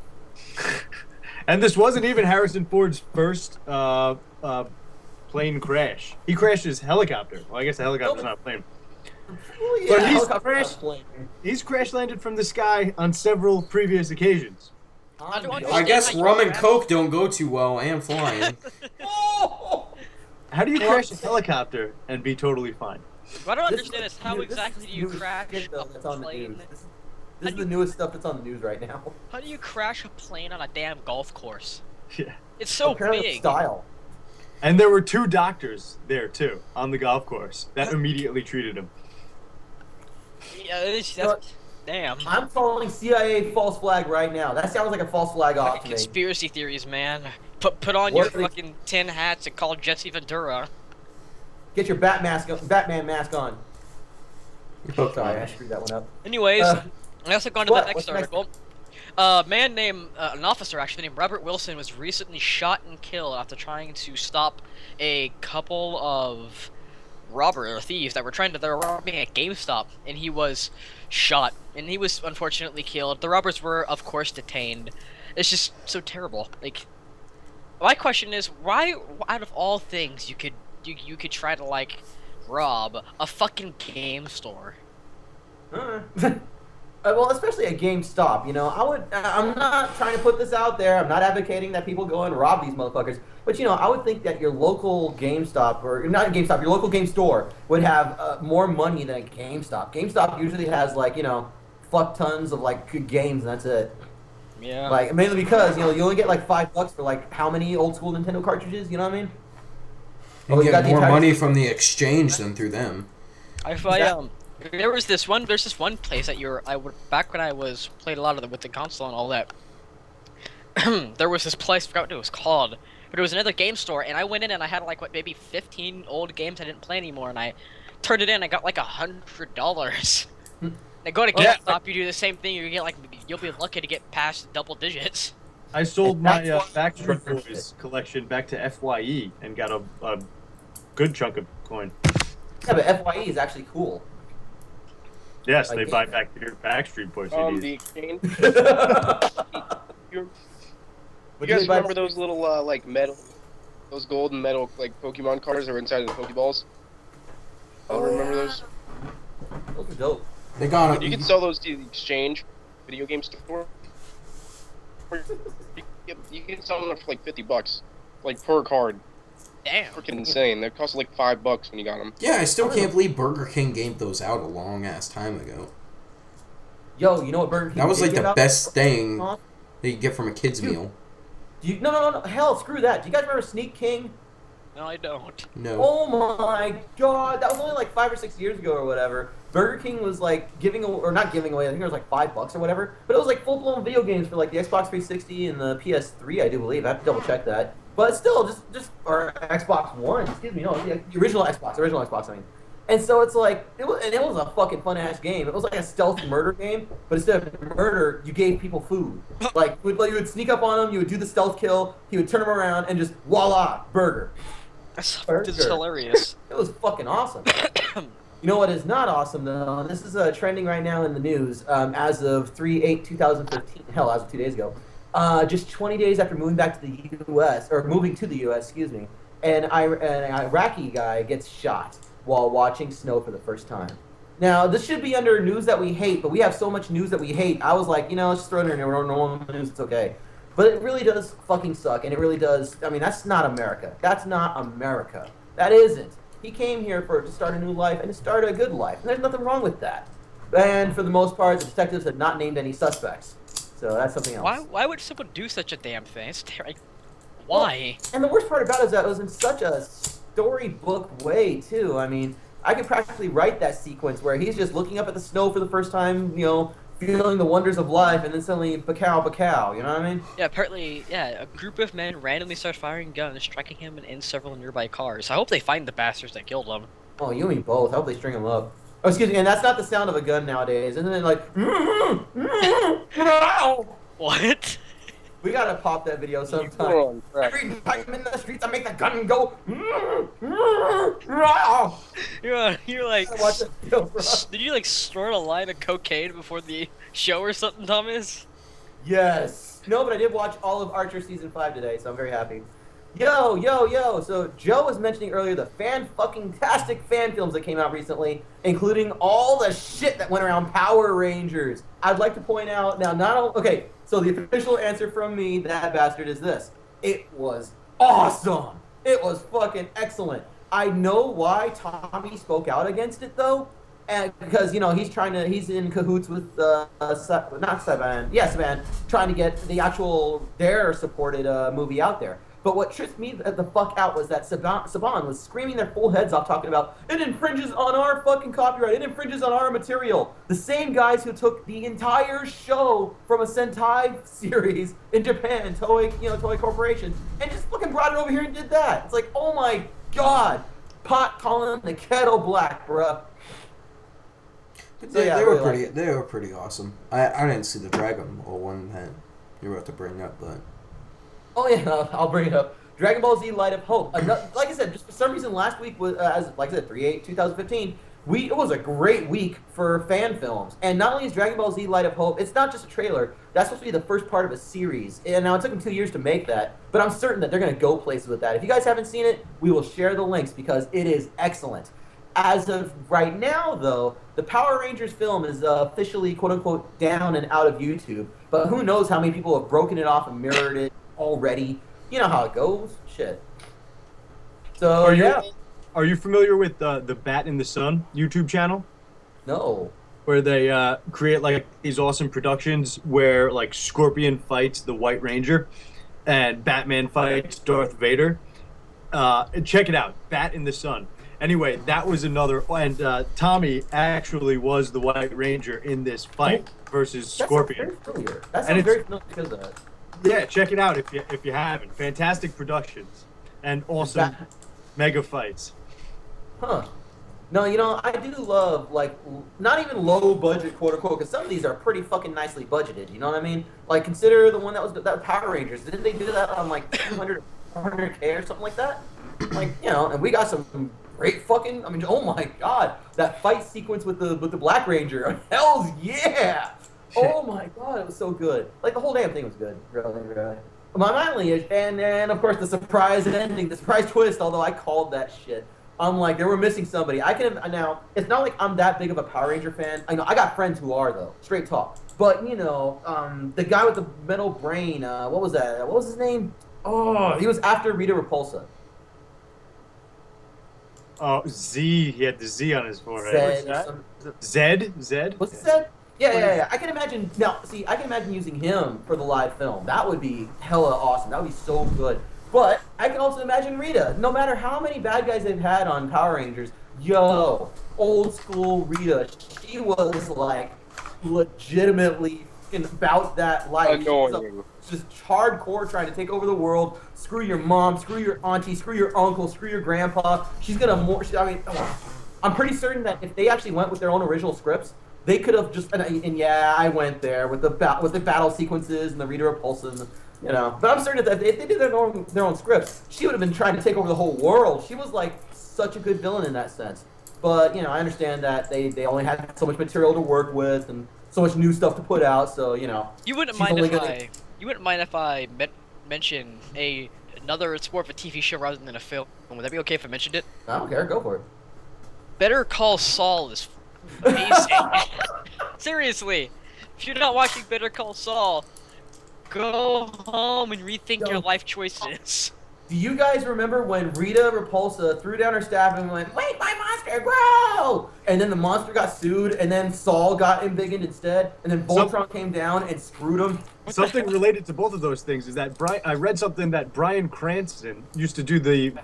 Speaker 5: And this wasn't even Harrison Ford's first plane crash. He crashed his helicopter. Well, I guess the helicopter's not a plane.
Speaker 1: Well, yeah,
Speaker 5: but he's crash landed from the sky on several previous occasions.
Speaker 3: I guess rum and coke don't go too well, and flying.
Speaker 5: How do you crash a helicopter and be totally fine?
Speaker 2: What I don't understand is how exactly do you crash a plane?
Speaker 1: This is the newest stuff that's on the news right now.
Speaker 2: How do you crash a plane on a damn golf course?
Speaker 5: Yeah.
Speaker 2: It's so
Speaker 1: Apparently
Speaker 2: big.
Speaker 1: Style.
Speaker 5: And there were 2 doctors there, too, on the golf course that immediately treated him.
Speaker 2: Yeah, damn.
Speaker 1: I'm calling CIA false flag right now. That sounds like a false flag off to me.
Speaker 2: Conspiracy theories, man. Put on your fucking tin hats and call Jesse Ventura.
Speaker 1: Get your Batman mask on. Sorry, I screwed that one up.
Speaker 2: Anyways, I also gone to the next article. An officer actually named Robert Wilson was recently shot and killed after trying to stop a couple of thieves that were robbing a GameStop, and he was shot, and he was unfortunately killed. The robbers were, of course, detained. It's just so terrible. Like, my question is, why, out of all things, you could try to, like, rob a fucking game store?
Speaker 1: Well, especially at GameStop, I'm not trying to put this out there. I'm not advocating that people go and rob these motherfuckers. But, I would think that your local GameStop, or not GameStop, your local game store would have more money than GameStop. GameStop usually has, fuck tons of, good games, and that's it.
Speaker 2: Yeah.
Speaker 1: Mainly because, you only get, $5 for, how many old school Nintendo cartridges, you know what I mean?
Speaker 3: You get more money from the exchange than through them.
Speaker 2: There's this one place that back when I played a lot of them with the console and all that. There was this place, I forgot what it was called, but it was another game store, and I went in and I had maybe 15 old games I didn't play anymore, and I turned it in. I got $100. Now go to GameStop, you do the same thing. You'll be lucky to get past double digits.
Speaker 5: I sold my Backstreet Boys collection back to FYE and got a good chunk of coin.
Speaker 1: Yeah, but FYE is actually cool.
Speaker 5: Yes, they buy back your Backstreet Boys CDs.
Speaker 4: The exchange. You guys remember those little metal, those golden metal Pokemon cards that were inside of the Pokeballs? Oh, remember those?
Speaker 1: Those are dope.
Speaker 3: They got them.
Speaker 4: You can sell those to the exchange video game store. You can sell them for $50, per card.
Speaker 2: Damn.
Speaker 4: Freaking insane. They cost $5 when you got them.
Speaker 3: Yeah, I still can't believe Burger King gave those out a long ass time ago.
Speaker 1: Yo, you know what Burger King?
Speaker 3: That was the best thing that you get from a kid's meal.
Speaker 1: No. Hell, screw that. Do you guys remember Sneak King?
Speaker 2: No, I don't.
Speaker 3: No.
Speaker 1: Oh my god, that was only 5 or 6 years ago or whatever. Burger King was giving away, or not giving away, I think it was $5 or whatever, but it was full-blown video games for the Xbox 360 and the PS3, I do believe. I have to double check that. But still, or Xbox One, excuse me, no, the original Xbox, I mean. And so it's it was a fucking fun-ass game. It was a stealth murder game, but instead of murder, you gave people food. You would sneak up on them, you would do the stealth kill, he would turn them around, and just, voila, burger.
Speaker 2: That's hilarious.
Speaker 1: It was fucking awesome. You know what is not awesome, though? This is trending right now in the news as of 3/8/2015. Hell, as of 2 days ago. Just 20 days after moving back to the U.S., or moving to the U.S., excuse me, an Iraqi guy gets shot while watching snow for the first time. Now, this should be under news that we hate, but we have so much news that we hate. I was like, let's just throw it in normal news, it's okay. But it really does fucking suck, and it really does. I mean, that's not America. That's not America. That isn't. He came here to start a new life and to start a good life, and there's nothing wrong with that. And for the most part, the detectives have not named any suspects. So that's something else.
Speaker 2: Why would someone do such a damn thing? It's why?
Speaker 1: Well, and the worst part about it is that it was in such a storybook way, too. I mean, I could practically write that sequence where he's just looking up at the snow for the first time, feeling the wonders of life, and then suddenly, bacow, bacow, you know what I mean?
Speaker 2: Yeah, apparently, a group of men randomly start firing guns, striking him in several nearby cars. I hope they find the bastards that killed him.
Speaker 1: Oh, you and me both. I hope they string him up. Oh, excuse me, and that's not the sound of a gun nowadays. Isn't it
Speaker 2: What?
Speaker 1: We gotta pop that video sometime. Every time I'm in the streets, I make the gun go.
Speaker 2: You're like.
Speaker 1: Watch that video, bro.
Speaker 2: Did you snort a line of cocaine before the show or something, Thomas?
Speaker 1: Yes. No, but I did watch all of Archer season 5 today, so I'm very happy. Yo. So Joe was mentioning earlier the fan-fucking-tastic fan films that came out recently, including all the shit that went around Power Rangers. I'd like to point out now, okay. So the official answer from me, that bastard, is this. It was awesome. It was fucking excellent. I know why Tommy spoke out against it, though. And because, he's in cahoots with, Saban, trying to get the actual, their supported movie out there. But what tripped me the fuck out was that Saban was screaming their full heads off talking about, it infringes on our fucking copyright, it infringes on our material. The same guys who took the entire show from a Sentai series in Japan, Toei Corporation, and just fucking brought it over here and did that. It's like, oh my god, pot calling the kettle black, bruh.
Speaker 3: They were pretty awesome. I didn't see the Dragon Ball one that you were about to bring up, but...
Speaker 1: Oh yeah, I'll bring it up. Dragon Ball Z Light of Hope. Like I said, just for some reason last week was, 3/8/2015, it was a great week for fan films. And not only is Dragon Ball Z Light of Hope, it's not just a trailer. That's supposed to be the first part of a series. And now it took them 2 years to make that, but I'm certain that they're going to go places with that. If you guys haven't seen it, we will share the links because it is excellent. as of right now, though, the Power Rangers film is officially, quote-unquote, down and out of YouTube. But who knows how many people have broken it off and mirrored it already. You know how it goes. Shit. So,
Speaker 5: Are you familiar with the Bat in the Sun YouTube channel?
Speaker 1: No.
Speaker 5: Where they create like these awesome productions where like Scorpion fights the White Ranger and Batman fights Darth Vader. Check it out, Bat in the Sun. Anyway, that was another, and Tommy actually was the White Ranger in this fight versus Scorpion.
Speaker 1: That sounds very familiar because of that.
Speaker 5: Yeah, check it out if you haven't. Fantastic productions and awesome mega fights.
Speaker 1: Huh. No, you know, I do love, like, not even low budget, quote unquote, because some of these are pretty fucking nicely budgeted, you know what I mean? Like, consider the one that Power Rangers. Didn't they do that on, like, 200, 400K or something like that? Like, you know, and we got some great fucking, I mean, oh my god, that fight sequence with the Black Ranger. Hells yeah! Oh my god, it was so good. Like, the whole damn thing was good, really. My only is, and of course the surprise ending, the surprise twist, although I called that shit. I'm like, they were missing somebody. Now, it's not like I'm that big of a Power Ranger fan. I know, I got friends who are, though. Straight talk. But, you know, the guy with the metal brain, what was that? What was his name? Oh, he was after Rita Repulsa.
Speaker 5: Oh, Z. He had the Z on his forehead. Zed?
Speaker 1: What's Zed? Yeah. I can imagine, I can imagine using him for the live film. That would be hella awesome. That would be so good. But I can also imagine Rita. No matter how many bad guys they've had on Power Rangers, old school Rita, she was like legitimately about that life.
Speaker 4: Annoying.
Speaker 1: Just hardcore trying to take over the world. Screw your mom, screw your auntie, screw your uncle, screw your grandpa. She's gonna I'm pretty certain that if they actually went with their own original scripts, they could have just I went there with the battle sequences and the Rita Repulsa. You know, but I'm certain that if they did their own scripts, she would have been trying to take over the whole world. She was like such a good villain in that sense. But you know, I understand that they only had so much material to work with and so much new stuff to put out. So you know,
Speaker 2: you wouldn't mind if I mention another. It's more of a TV show rather than a film. Would that be okay if I mentioned it?
Speaker 1: I don't care. Go for it.
Speaker 2: Better Call Saul is amazing. Seriously, if you're not watching Better Call Saul, go home and rethink your life choices.
Speaker 1: Do you guys remember when Rita Repulsa threw down her staff and went, "Wait, my monster, grow!" And then the monster got sued, and then Saul got embiggened instead, and then Voltron came down and screwed him.
Speaker 5: Something related to both of those things is that I read something that Bryan Cranston used to do the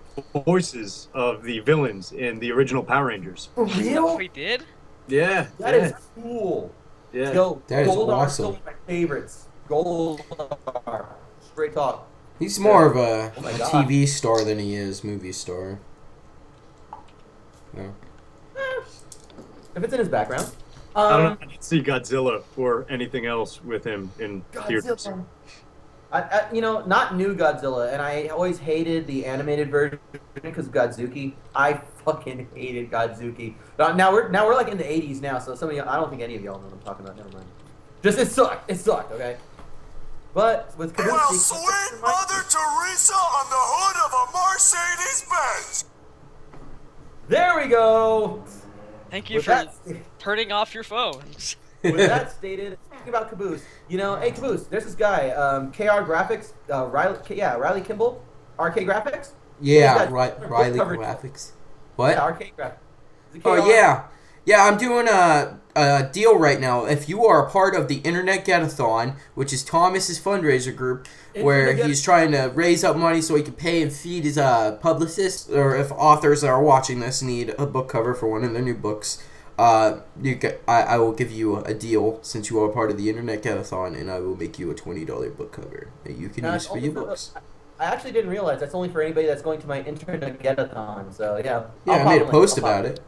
Speaker 5: voices of the villains in the original Power Rangers.
Speaker 1: For real?
Speaker 2: We did?
Speaker 5: Yeah.
Speaker 1: That is cool.
Speaker 5: Yeah.
Speaker 1: Yo,
Speaker 3: that is
Speaker 1: Goldar
Speaker 3: awesome.
Speaker 1: is still one of my favorites. Goldar. Straight talk.
Speaker 3: He's more of a
Speaker 1: God.
Speaker 3: TV star than he is movie star. No.
Speaker 1: If it's in his background.
Speaker 5: I don't see Godzilla or anything else with him in theaters.
Speaker 1: You know, not new Godzilla, and I always hated the animated version because of Godzuki. I fucking hated Godzuki. Now we're like in the 80s now, so some of y'all, I don't think any of y'all know what I'm talking about. Never mind. Just it sucked, okay. But with Kabuki,
Speaker 7: Well, sweet Mother Teresa on the hood of a Mercedes-Benz.
Speaker 1: There we go.
Speaker 2: Thank you
Speaker 1: With
Speaker 2: for
Speaker 1: that-
Speaker 2: turning off your phones.
Speaker 1: With that stated, speaking about Caboose, you know, hey Caboose, there's this guy, KR Graphics, Riley Kimball, RK Graphics.
Speaker 3: Yeah, Riley Graphics. What?
Speaker 1: Yeah, RK Graphics.
Speaker 3: Oh yeah. Yeah, I'm doing a deal right now. If you are a part of the Internet Get-a-thon, which is Thomas's fundraiser group, where he's trying to raise up money so he can pay and feed his publicists, or if authors that are watching this need a book cover for one of their new books, I will give you a deal since you are a part of the Internet Get-a-thon, and I will make you a $20 book cover that you can use for your books.
Speaker 1: I actually didn't realize that's only for anybody that's going to my Internet Get-a-thon, so yeah.
Speaker 3: Yeah, I made a post about it.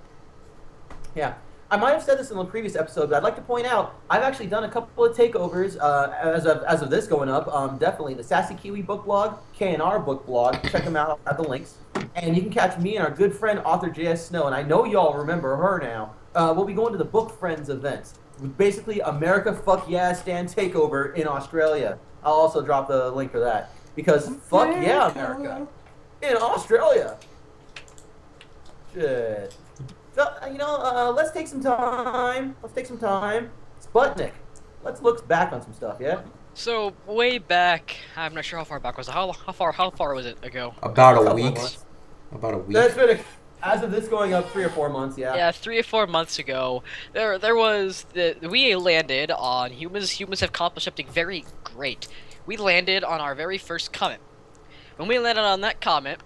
Speaker 1: Yeah. I might have said this in the previous episode, but I'd like to point out I've actually done a couple of takeovers as of this going up. Definitely the Sassy Kiwi book blog, K&R book blog. Check them out at the links. And you can catch me and our good friend author J.S. Snow, and I know y'all remember her now. We'll be going to the Book Friends event, basically America Fuck Yeah Stand Takeover in Australia. I'll also drop the link for that because fuck yeah America in Australia. Shit. So, let's take some time. Sputnik. Let's look back on some stuff, yeah?
Speaker 2: So way back, I'm not sure how far back was it. How far was it ago?
Speaker 3: About a week. About a week.
Speaker 1: That's been as of this going up 3 or 4 months, yeah.
Speaker 2: Yeah, 3 or 4 months ago, there was we landed on humans. Humans have accomplished something very great. We landed on our very first comet. When we landed on that comet,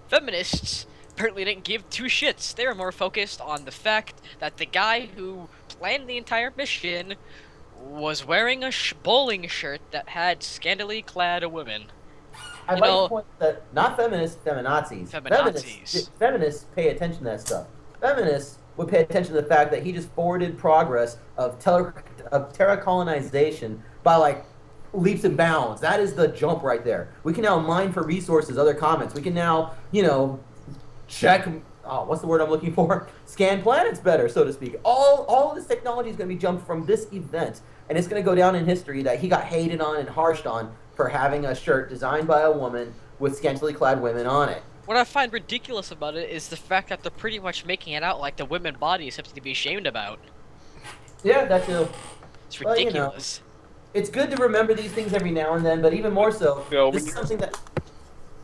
Speaker 2: feminists apparently didn't give two shits. They were more focused on the fact that the guy who planned the entire mission was wearing a bowling shirt that had scantily clad women.
Speaker 1: I'd like to point that not feminists, feminazis. Feminists pay attention to that stuff. Feminists would pay attention to the fact that he just forwarded progress of terra colonization by like leaps and bounds. That is the jump right there. We can now mine for resources, other comments. We can now, check. What's the word I'm looking for? Scan planets better, so to speak. All of this technology is going to be jumped from this event, and it's going to go down in history that he got hated on and harshed on for having a shirt designed by a woman with scantily clad women on it.
Speaker 2: What I find ridiculous about it is the fact that they're pretty much making it out like the women body is something to be ashamed about.
Speaker 1: Yeah, that too.
Speaker 2: It's ridiculous.
Speaker 1: It's good to remember these things every now and then, but even more so, this is something that...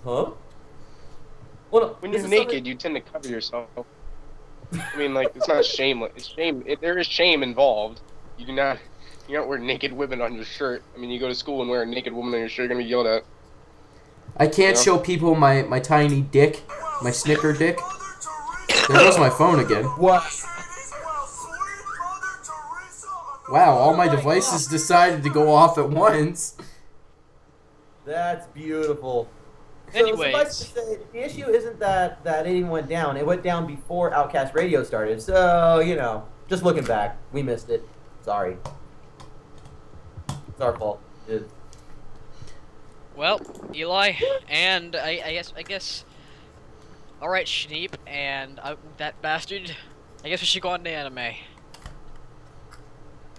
Speaker 1: Huh? Well, no,
Speaker 4: when you're naked, you tend to cover yourself. I mean, like, it's not shameless. It's shame. There is shame involved. You're not wear naked women on your shirt. I mean, you go to school and wear a naked woman on your shirt, you're gonna be yelled at.
Speaker 3: I can't show people my tiny dick, my snicker dick. There goes my phone again.
Speaker 1: What?
Speaker 3: Wow, all my devices decided to go off at once.
Speaker 1: That's beautiful.
Speaker 2: Anyways.
Speaker 1: So suffice to say, the issue isn't that it even went down. It went down before Outcast Radio started. So, just looking back, we missed it. Sorry. It's our fault.
Speaker 2: Well, Eli, and I guess. All right, Schneep, and that bastard. I guess we should go on to anime.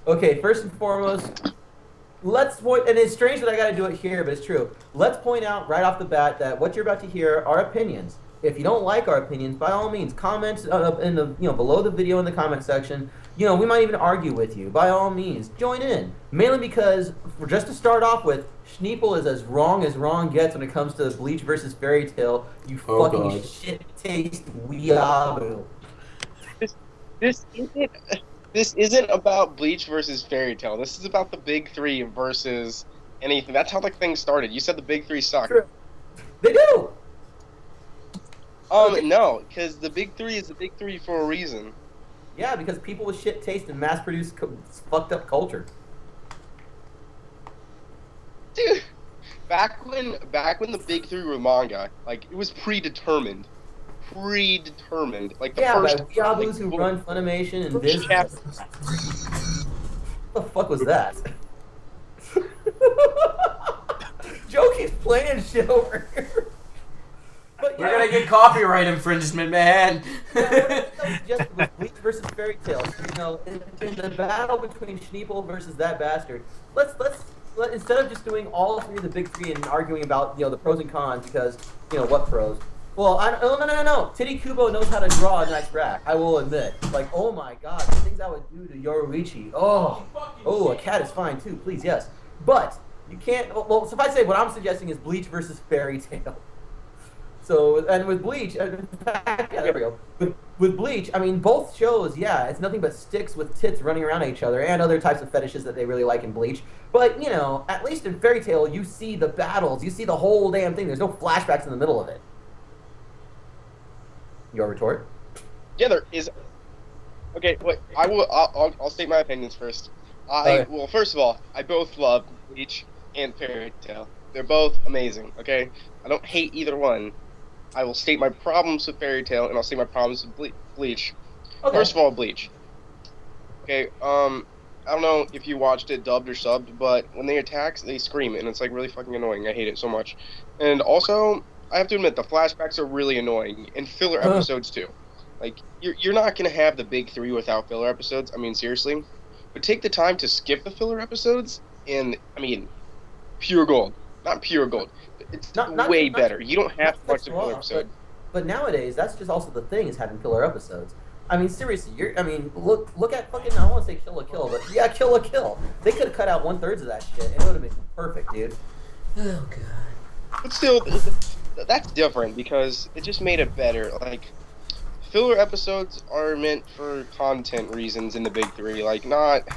Speaker 1: Okay, first and foremost, let's point, and it's strange that I got to do it here, but it's true. Let's point out right off the bat that what you're about to hear are opinions. If you don't like our opinions, by all means, comment in the below the video in the comment section. We might even argue with you. By all means, join in. Mainly because, just to start off with, Schneeple is as wrong gets when it comes to Bleach versus Fairy Tail. You fucking shit taste weeaboo.
Speaker 4: This isn't about Bleach versus Fairy Tail. This is about the big three versus anything. That's how the thing started. You said the big three suck.
Speaker 1: True. They do.
Speaker 4: No, because the big three is the big three for a reason.
Speaker 1: Yeah, because people with shit taste and mass-produced fucked up culture.
Speaker 4: Dude, back when the big three were manga, like, it was predetermined. Like, the first...
Speaker 1: Yeah, by weeaboos who run Funimation and Viz. What the fuck was that? Joe keeps playing shit over here. But,
Speaker 3: We're gonna get copyright infringement, man.
Speaker 1: Just with Bleach versus Fairy Tail, in the battle between Schneeple versus that bastard, let's instead of just doing all three of the big three and arguing about the pros and cons, because what pros? Well, no. Titty Kubo knows how to draw a nice rack. I will admit. Like, oh my god, the things I would do to Yoruichi. Oh, a cat is fine too. Please, yes, but you can't. Well, suffice to say, what I'm suggesting is Bleach versus Fairy Tail. So, and with Bleach, in fact, yeah, there we go. With Bleach, I mean, both shows, yeah, it's nothing but sticks with tits running around each other and other types of fetishes that they really like in Bleach. But, at least in Fairy Tail, you see the battles, you see the whole damn thing. There's no flashbacks in the middle of it. Your retort?
Speaker 4: Yeah, there is. Okay, wait. I'll state my opinions first. Well, first of all, I both love Bleach and Fairy Tail. They're both amazing. Okay, I don't hate either one. I will state my problems with Fairy Tail, and I'll state my problems with Bleach. Okay. First of all, Bleach. Okay, I don't know if you watched it dubbed or subbed, but when they attack, they scream, and it's like really fucking annoying. I hate it so much. And also, I have to admit, the flashbacks are really annoying, and filler episodes too. Like, you're not gonna have the big three without filler episodes. I mean, seriously. But take the time to skip the filler episodes, and I mean, pure gold. Not pure gold. It's way better. You don't have to watch the filler episode.
Speaker 1: But nowadays, that's just also the thing, is having filler episodes. I mean, seriously, look at fucking, I don't want to say Kill la Kill, but yeah, Kill la Kill. They could have cut out 1/3 of that shit, and it would have been perfect, dude.
Speaker 3: Oh god.
Speaker 4: But still, that's different because it just made it better. Like, filler episodes are meant for content reasons in the big three, like not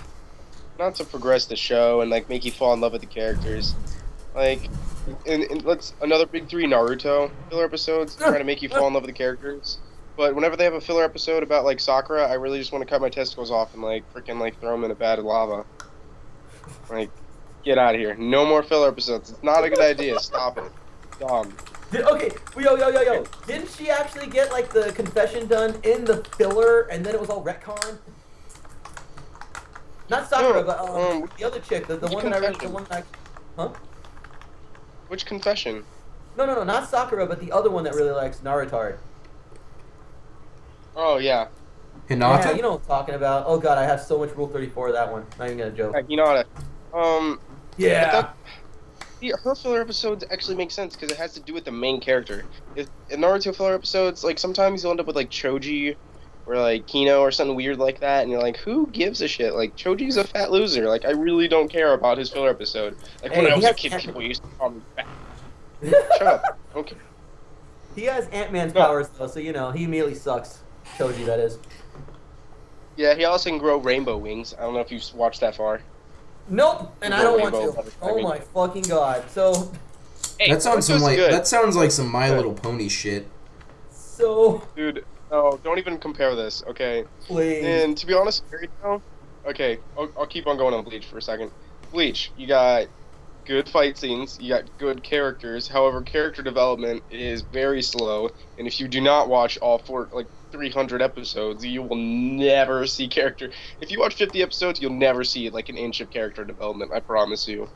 Speaker 4: to progress the show and like make you fall in love with the characters. Like, and let's another big three Naruto filler episodes trying to make you fall in love with the characters. But whenever they have a filler episode about like Sakura, I really just want to cut my testicles off and like freaking like throw them in a vat of lava. Like, get out of here! No more filler episodes. It's not a good idea. Stop it. Dumb.
Speaker 1: Okay, yo. Didn't she actually get like the confession done in the filler, and then it was all retcon? Not Sakura, but the other chick, the one that I read, the one that huh?
Speaker 4: Which confession?
Speaker 1: No, not Sakura, but the other one that really likes Naruto.
Speaker 4: Oh yeah.
Speaker 3: Hinata?
Speaker 1: Yeah, you know what I'm talking about. Oh god, I have so much Rule 34 of that one. Not even gonna joke.
Speaker 4: Hinata.
Speaker 1: Yeah.
Speaker 4: Her filler episodes actually make sense because it has to do with the main character. In Naruto filler episodes, like sometimes you'll end up with like Choji or like Kino or something weird like that, and you're like, who gives a shit? Like Choji's a fat loser. Like I really don't care about his filler episode. Like when I was a kid, people used to call me fat. Shut up. Okay.
Speaker 1: He has Ant-Man's powers though, so you know he immediately sucks. Choji, that is.
Speaker 4: Yeah, he also can grow rainbow wings. I don't know if you've watched that far.
Speaker 1: Nope, and I don't want to. Oh my fucking god. So.
Speaker 4: Hey,
Speaker 3: that sounds like some My Little Pony shit.
Speaker 1: So.
Speaker 4: Dude, no, don't even compare this, okay?
Speaker 1: Please.
Speaker 4: And to be honest, Fairy Tail, okay, I'll keep on going on Bleach for a second. Bleach, you got good fight scenes, you got good characters. However, character development is very slow, and if you do not watch all 300 episodes, you will never see character. If you watch 50 episodes, you'll never see like an inch of character development. I promise you.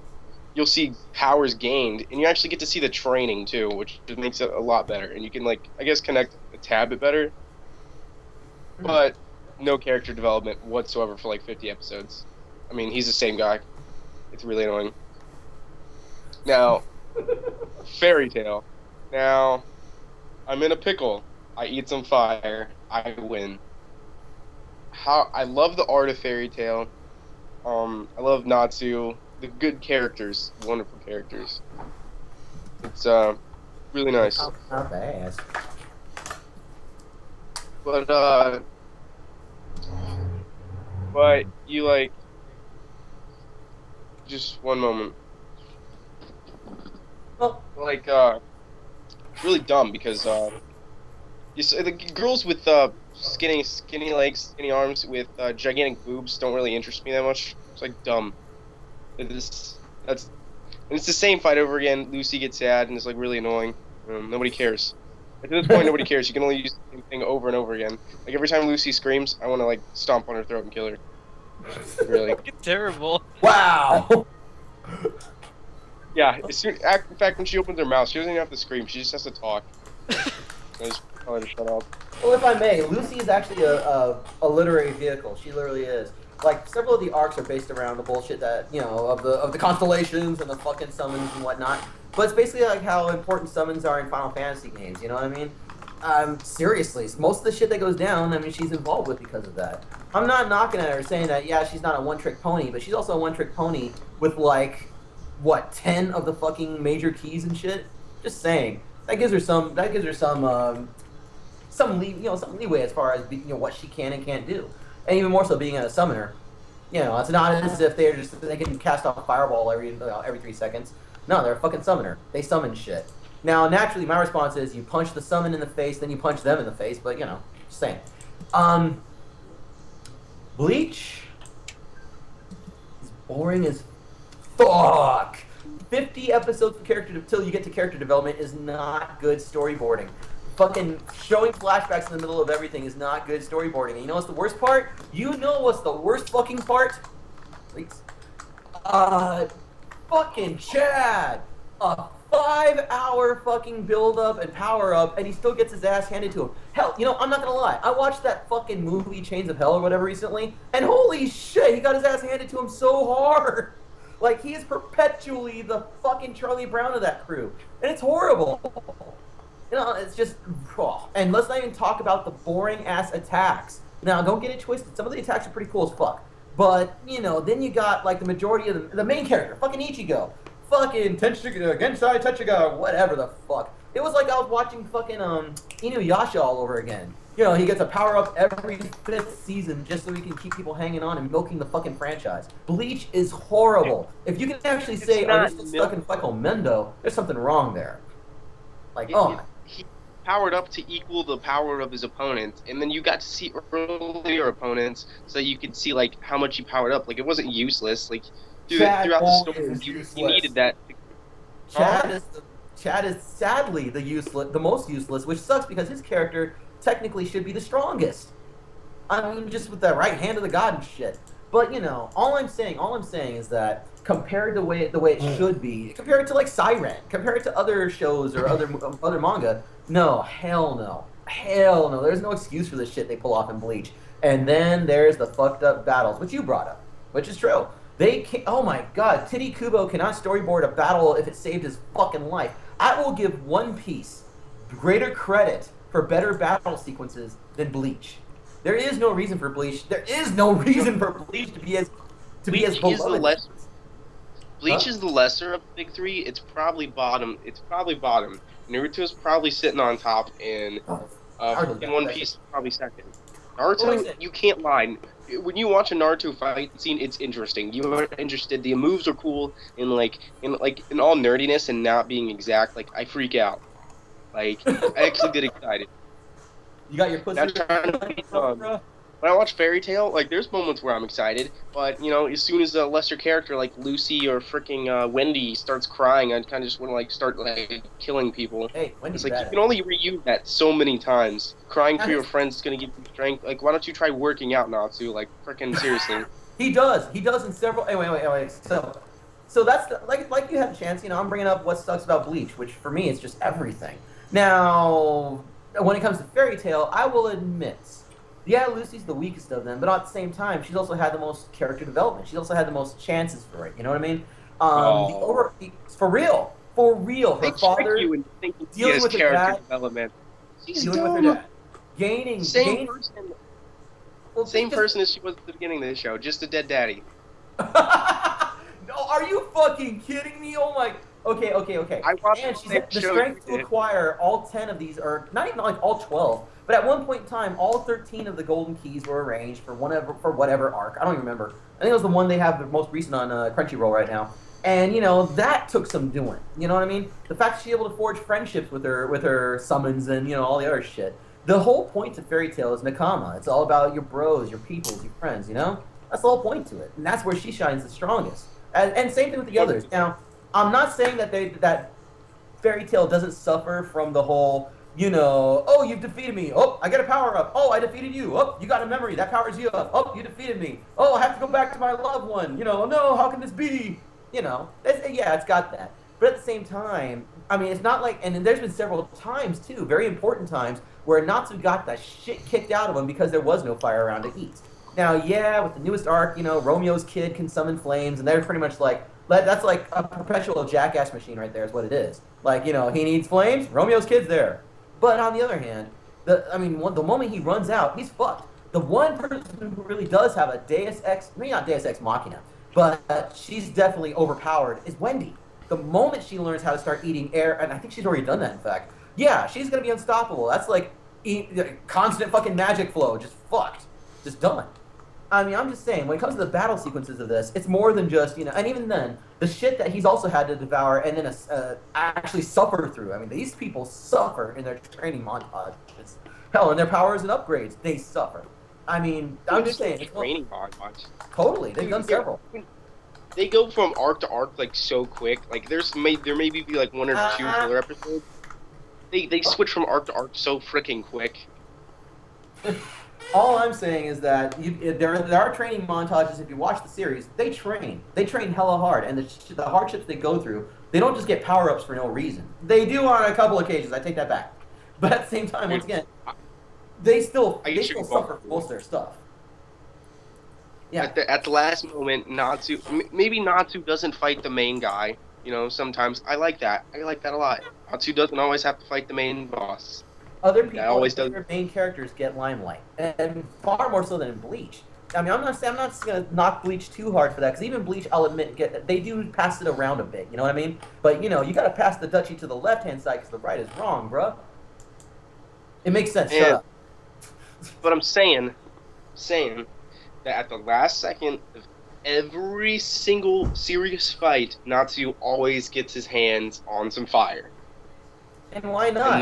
Speaker 4: You'll see powers gained, and you actually get to see the training too, which just makes it a lot better. And you can like, I guess, connect a tad bit better. But no character development whatsoever for like 50 episodes. I mean, he's the same guy. It's really annoying. Now, Fairy Tail. Now, I'm in a pickle. I eat some fire. I win. I love the art of Fairy Tail. I love Natsu. The good characters, wonderful characters. It's really nice.
Speaker 1: Not bad.
Speaker 4: But you like. Just one moment.
Speaker 1: Oh.
Speaker 4: Like really dumb because you see, the girls with skinny legs, skinny arms with gigantic boobs don't really interest me that much. It's like dumb. It's the same fight over again. Lucy gets sad and it's like really annoying. Nobody cares. Like, at this point, nobody cares. You can only use the same thing over and over again. Like every time Lucy screams, I want to like stomp on her throat and kill her. Really.
Speaker 2: It's terrible.
Speaker 1: Wow.
Speaker 4: Yeah. In fact, when she opens her mouth, she doesn't even have to scream. She just has to talk. I just tell her to shut up.
Speaker 1: Well, if I may, Lucy is actually a literary vehicle. She literally is. Like, several of the arcs are based around the bullshit that, you know, of the constellations and the fucking summons and whatnot. But it's basically like how important summons are in Final Fantasy games, you know what I mean? Seriously, most of the shit that goes down, I mean, she's involved with because of that. I'm not knocking at her saying that, yeah, she's not a one-trick pony, but she's also a one-trick pony with, like, what, 10 of the fucking major keys and shit? Just saying. That gives her some leeway as far as, you know, what she can and can't do. And even more so being a summoner. You know, it's not as if they can cast off a fireball every 3 seconds. No, they're a fucking summoner. They summon shit. Now, naturally, my response is you punch the summon in the face, then you punch them in the face, but, you know, just saying. Bleach is boring as fuck. 50 episodes of character until you get to character development is not good storyboarding. Fucking showing flashbacks in the middle of everything is not good storyboarding. And you know what's the worst part? You know what's the worst fucking part? Please. Fucking Chad. A 5-hour fucking build-up and power-up, and he still gets his ass handed to him. Hell, you know, I'm not gonna lie. I watched that fucking movie Chains of Hell or whatever recently, and holy shit, he got his ass handed to him so hard. Like, he is perpetually the fucking Charlie Brown of that crew. And it's horrible. You know, it's just, and let's not even talk about the boring ass attacks. Now, don't get it twisted. Some of the attacks are pretty cool as fuck. But, you know, then you got, like, the majority of the main character, fucking Ichigo. Fucking Gensai Tetsuga, whatever the fuck. It was like I was watching fucking, Inuyasha all over again. You know, he gets a power-up every 5th season just so he can keep people hanging on and milking the fucking franchise. Bleach is horrible. If you can actually say, oh, you're still stuck in fucking Mendo, there's something wrong there. Like,
Speaker 4: he powered up to equal the power of his opponent, and then you got to see earlier opponents so you could see, like, how much he powered up. Like, it wasn't useless. Like, throughout the story, you needed that.
Speaker 1: Chad is sadly the most useless, which sucks because his character technically should be the strongest. I mean, just with the right hand of the god and shit. But, you know, all I'm saying is that compared to the way it should be, compared to like Siren, compared to other shows or other manga, no, hell no. Hell no. There's no excuse for this shit they pull off in Bleach. And then there's the fucked up battles, which you brought up, which is true. They can't, oh my god, Titty Kubo cannot storyboard a battle if it saved his fucking life. I will give One Piece greater credit for better battle sequences than Bleach. There is no reason for Bleach. There is no reason for Bleach to be as beloved.
Speaker 4: Bleach is the lesser of the big three. It's probably bottom. Naruto's probably sitting on top, and One Piece is probably second. Naruto, you can't lie. When you watch a Naruto fight scene, it's interesting. You are interested. The moves are cool, and in all nerdiness and not being exact. Like, I freak out. Like, I actually get excited.
Speaker 1: You got your pussy.
Speaker 4: When I watch Fairy Tail, like, there's moments where I'm excited, but, you know, as soon as a lesser character like Lucy or freaking Wendy starts crying, I kind of just want to, like, start, like, killing people.
Speaker 1: Hey, Wendy's
Speaker 4: it's like, you can only reuse that so many times. Crying for your friends is going to give you strength. Like, why don't you try working out, Natsu? Like, freaking seriously.
Speaker 1: He does in several... Hey, wait. So that's, like you had a chance, you know, I'm bringing up what sucks about Bleach, which, for me, is just everything. Now, when it comes to Fairy Tail, I will admit... Yeah, Lucy's the weakest of them, but at the same time, she's also had the most character development. She's also had the most chances for it. You know what I mean? For real, her father dealing with her dad,
Speaker 4: development. She's
Speaker 1: dealing with her dad, gaining.
Speaker 4: Same person as she was at the beginning of this show, just a dead daddy.
Speaker 1: No, are you fucking kidding me? Oh my. Okay.
Speaker 4: I watched
Speaker 1: and she's the strength to acquire all 10 of these, or not even like all 12. But at one point in time, all 13 of the golden keys were arranged for whatever arc. I don't even remember. I think it was the one they have the most recent on Crunchyroll right now. And, you know, that took some doing. You know what I mean? The fact that she's able to forge friendships with her summons and, you know, all the other shit. The whole point of Fairy Tail is Nakama. It's all about your bros, your peoples, your friends, you know? That's the whole point to it. And that's where she shines the strongest. And same thing with the others. Now, I'm not saying that Fairy Tail doesn't suffer from the whole... You know, oh, you've defeated me. Oh, I get a power up. Oh, I defeated you. Oh, you got a memory. That powers you up. Oh, you defeated me. Oh, I have to go back to my loved one. You know, no, how can this be? You know, it's got that. But at the same time, I mean, it's not like, and there's been several times, too, very important times, where Natsu got the shit kicked out of him because there was no fire around to eat. Now, yeah, with the newest arc, you know, Romeo's kid can summon flames, and they're pretty much like, that's like a perpetual jackass machine right there is what it is. Like, you know, he needs flames, Romeo's kid's there. But on the other hand, the moment he runs out, he's fucked. The one person who really does have a Deus Ex, maybe not Deus Ex Machina, but she's definitely overpowered, is Wendy. The moment she learns how to start eating air, and I think she's already done that, in fact, yeah, she's going to be unstoppable. That's like constant fucking magic flow, just fucked. Just done. I mean, I'm just saying, when it comes to the battle sequences of this, it's more than just, you know, and even then, the shit that he's also had to devour and then actually suffer through. I mean, these people suffer in their training montages. Hell, in their powers and upgrades, they suffer. I mean, I'm just saying.
Speaker 4: Training montage.
Speaker 1: Totally, they've done several.
Speaker 4: They go from arc to arc, like, so quick. Like, there may be, like, one or two filler episodes. They switch from arc to arc so freaking quick.
Speaker 1: All I'm saying is that there are training montages. If you watch the series, they train hella hard, and the hardships they go through, they don't just get power-ups for no reason. They do on a couple occasions, I take that back. But at the same time, once again, they still suffer for most of their stuff. Yeah.
Speaker 4: At the last moment, maybe Natsu doesn't fight the main guy, You know, sometimes I like that. I like that a lot. Atsu doesn't always have to fight the main boss.
Speaker 1: Other people,
Speaker 4: always
Speaker 1: their main characters get limelight, and far more so than in Bleach. I mean, I'm not gonna knock Bleach too hard for that, because even Bleach, I'll admit, they do pass it around a bit. You know what I mean? But you know, you gotta pass the duchy to the left-hand side, because the right is wrong, bruh. It makes sense. Shut up.
Speaker 4: But I'm saying that at the last second of every single serious fight, Natsu always gets his hands on some fire.
Speaker 1: And why not?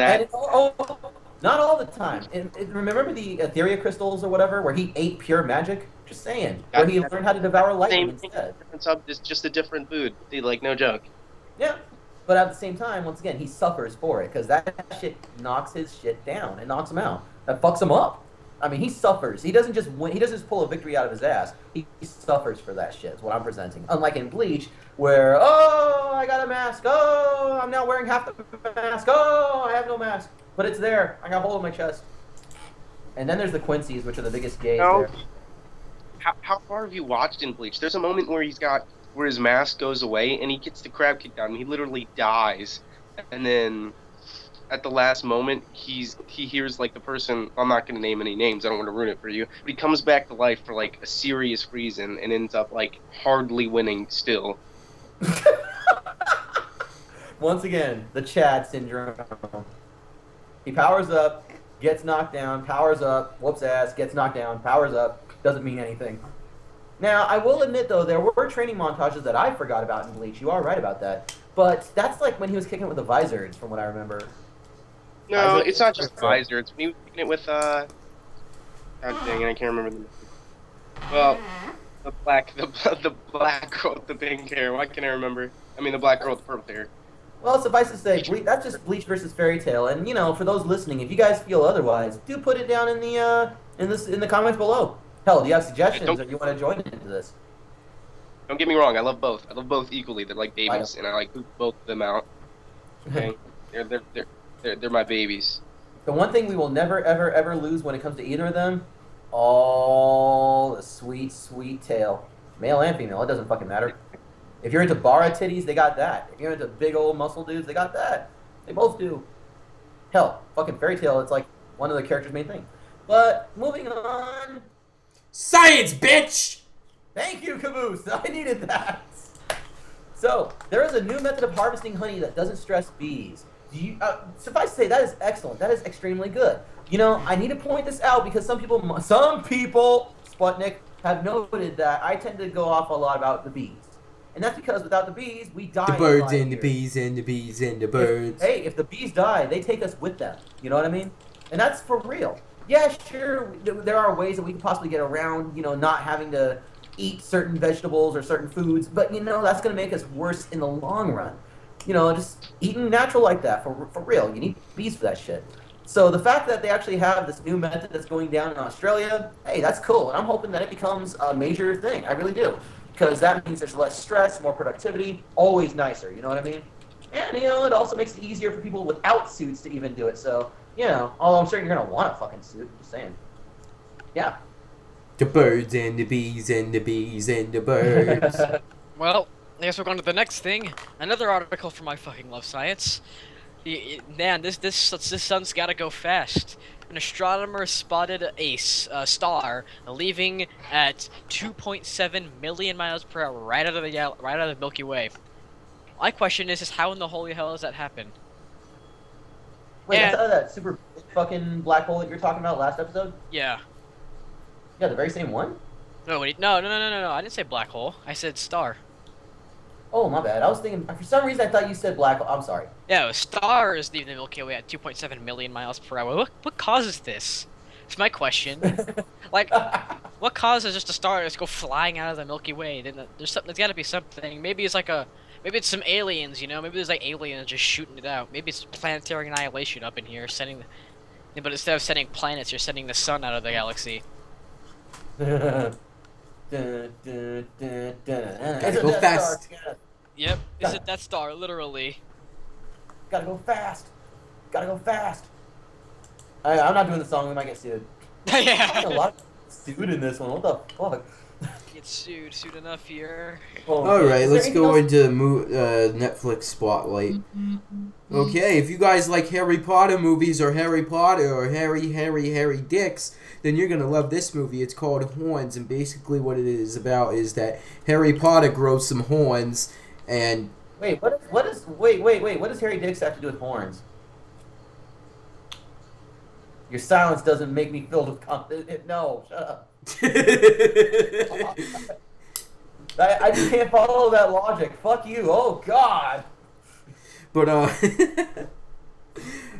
Speaker 1: Not all the time. And remember the Etheria crystals or whatever, where he ate pure magic? Just saying. Where he learned how to devour lightning instead.
Speaker 4: It's just a different food. Like, no joke.
Speaker 1: Yeah. But at the same time, once again, he suffers for it, because that shit knocks his shit down. It knocks him out. That fucks him up. I mean, he suffers. He doesn't just win. He doesn't just pull a victory out of his ass. He suffers for that shit, is what I'm presenting. Unlike in Bleach, where, oh, I got a mask. Oh, I'm now wearing half the mask. Oh, I have no mask. But it's there. I got a hole in my chest. And then there's the Quincy's, which are the biggest gays there.
Speaker 4: How far have you watched in Bleach? There's a moment where where his mask goes away, and he gets the crab kicked out, and he literally dies. And then at the last moment, he hears, like, the person, I'm not going to name any names, I don't want to ruin it for you, but he comes back to life for, like, a serious reason and ends up, like, hardly winning still.
Speaker 1: Once again, the Chad syndrome. He powers up, gets knocked down, powers up, whoops ass, gets knocked down, powers up, doesn't mean anything. Now, I will admit, though, there were training montages that I forgot about in Bleach. You are right about that. But that's like when he was kicking it with the Visors, from what I remember.
Speaker 4: No, it's not just Visor. It's when he was kicking it with, God dang it, I can't remember the name. Well, the black girl with the pink hair. Why can't I remember? I mean, the black girl with the purple hair.
Speaker 1: Well, suffice to say, that's just Bleach versus Fairy Tail. And, you know, for those listening, if you guys feel otherwise, do put it down in the comments below. Hell, do you have suggestions or do you want to join into this?
Speaker 4: Don't get me wrong, I love both. I love both equally. They're like babies, and I like both of them out. Okay, they're my babies.
Speaker 1: The one thing we will never, ever, ever lose when it comes to either of them, all the sweet, sweet tail, male and female. It doesn't fucking matter. If you're into bara titties, they got that. If you're into big old muscle dudes, they got that. They both do. Hell, fucking Fairy Tail, it's like one of the character's main thing. But moving on.
Speaker 3: Science, bitch!
Speaker 1: Thank you, Caboose. I needed that. So, there is a new method of harvesting honey that doesn't stress bees. Suffice to say, that is excellent. That is extremely good. You know, I need to point this out because some people, Sputnik, have noted that I tend to go off a lot about the bees. And that's because without the bees, we die.
Speaker 3: The birds and the bees and the bees and the birds.
Speaker 1: If the bees die, they take us with them. You know what I mean? And that's for real. Yeah, sure, there are ways that we can possibly get around, you know, not having to eat certain vegetables or certain foods, but, you know, that's going to make us worse in the long run. You know, just eating natural like that, for real. You need bees for that shit. So the fact that they actually have this new method that's going down in Australia, hey, that's cool. And I'm hoping that it becomes a major thing. I really do. Because that means there's less stress, more productivity, always nicer, you know what I mean? And, you know, it also makes it easier for people without suits to even do it, so... You know, although I'm sure you're going to want a fucking suit, just saying. Yeah.
Speaker 3: The birds and the bees and the bees and the birds.
Speaker 2: Well, I guess we're going to the next thing. Another article from I fucking love science. Man, this sun's gotta go fast. An astronomer spotted a star leaving at 2.7 million miles per hour right out of the Milky Way. My question is how in the holy hell does that happen?
Speaker 1: Wait, I thought that super fucking black hole that you were talking about last episode?
Speaker 2: Yeah.
Speaker 1: Yeah, the very same one?
Speaker 2: No, wait, no. I didn't say black hole. I said star.
Speaker 1: Oh, my bad. I was thinking, for some reason I thought you said black hole. I'm sorry.
Speaker 2: Yeah, a star is leaving the Milky Way at 2.7 million miles per hour. What causes this? It's my question. Like, what causes just a star to just go flying out of the Milky Way? There's gotta be something. Maybe it's some aliens, you know? Maybe there's like aliens just shooting it out. Maybe it's planetary annihilation up in here, but instead of sending planets, you're sending the sun out of the galaxy.
Speaker 3: Gotta go fast.
Speaker 2: Yep, it's a Death Star, literally.
Speaker 1: Gotta go fast. Gotta go fast. I'm not doing the song, we might get sued.
Speaker 2: Yeah.
Speaker 1: A lot of sued in this one, what the fuck?
Speaker 2: Get soon enough here.
Speaker 3: All right, let's go into Netflix spotlight. Okay, if you guys like Harry Potter movies or Harry Potter or Harry Dicks, then you're gonna love this movie. It's called Horns, and basically what it is about is that Harry Potter grows some horns, and
Speaker 1: Wait, what does Harry Dicks have to do with horns? Your silence doesn't make me filled with confidence. No, shut up. I just can't follow that logic. Fuck you. Oh God.
Speaker 3: But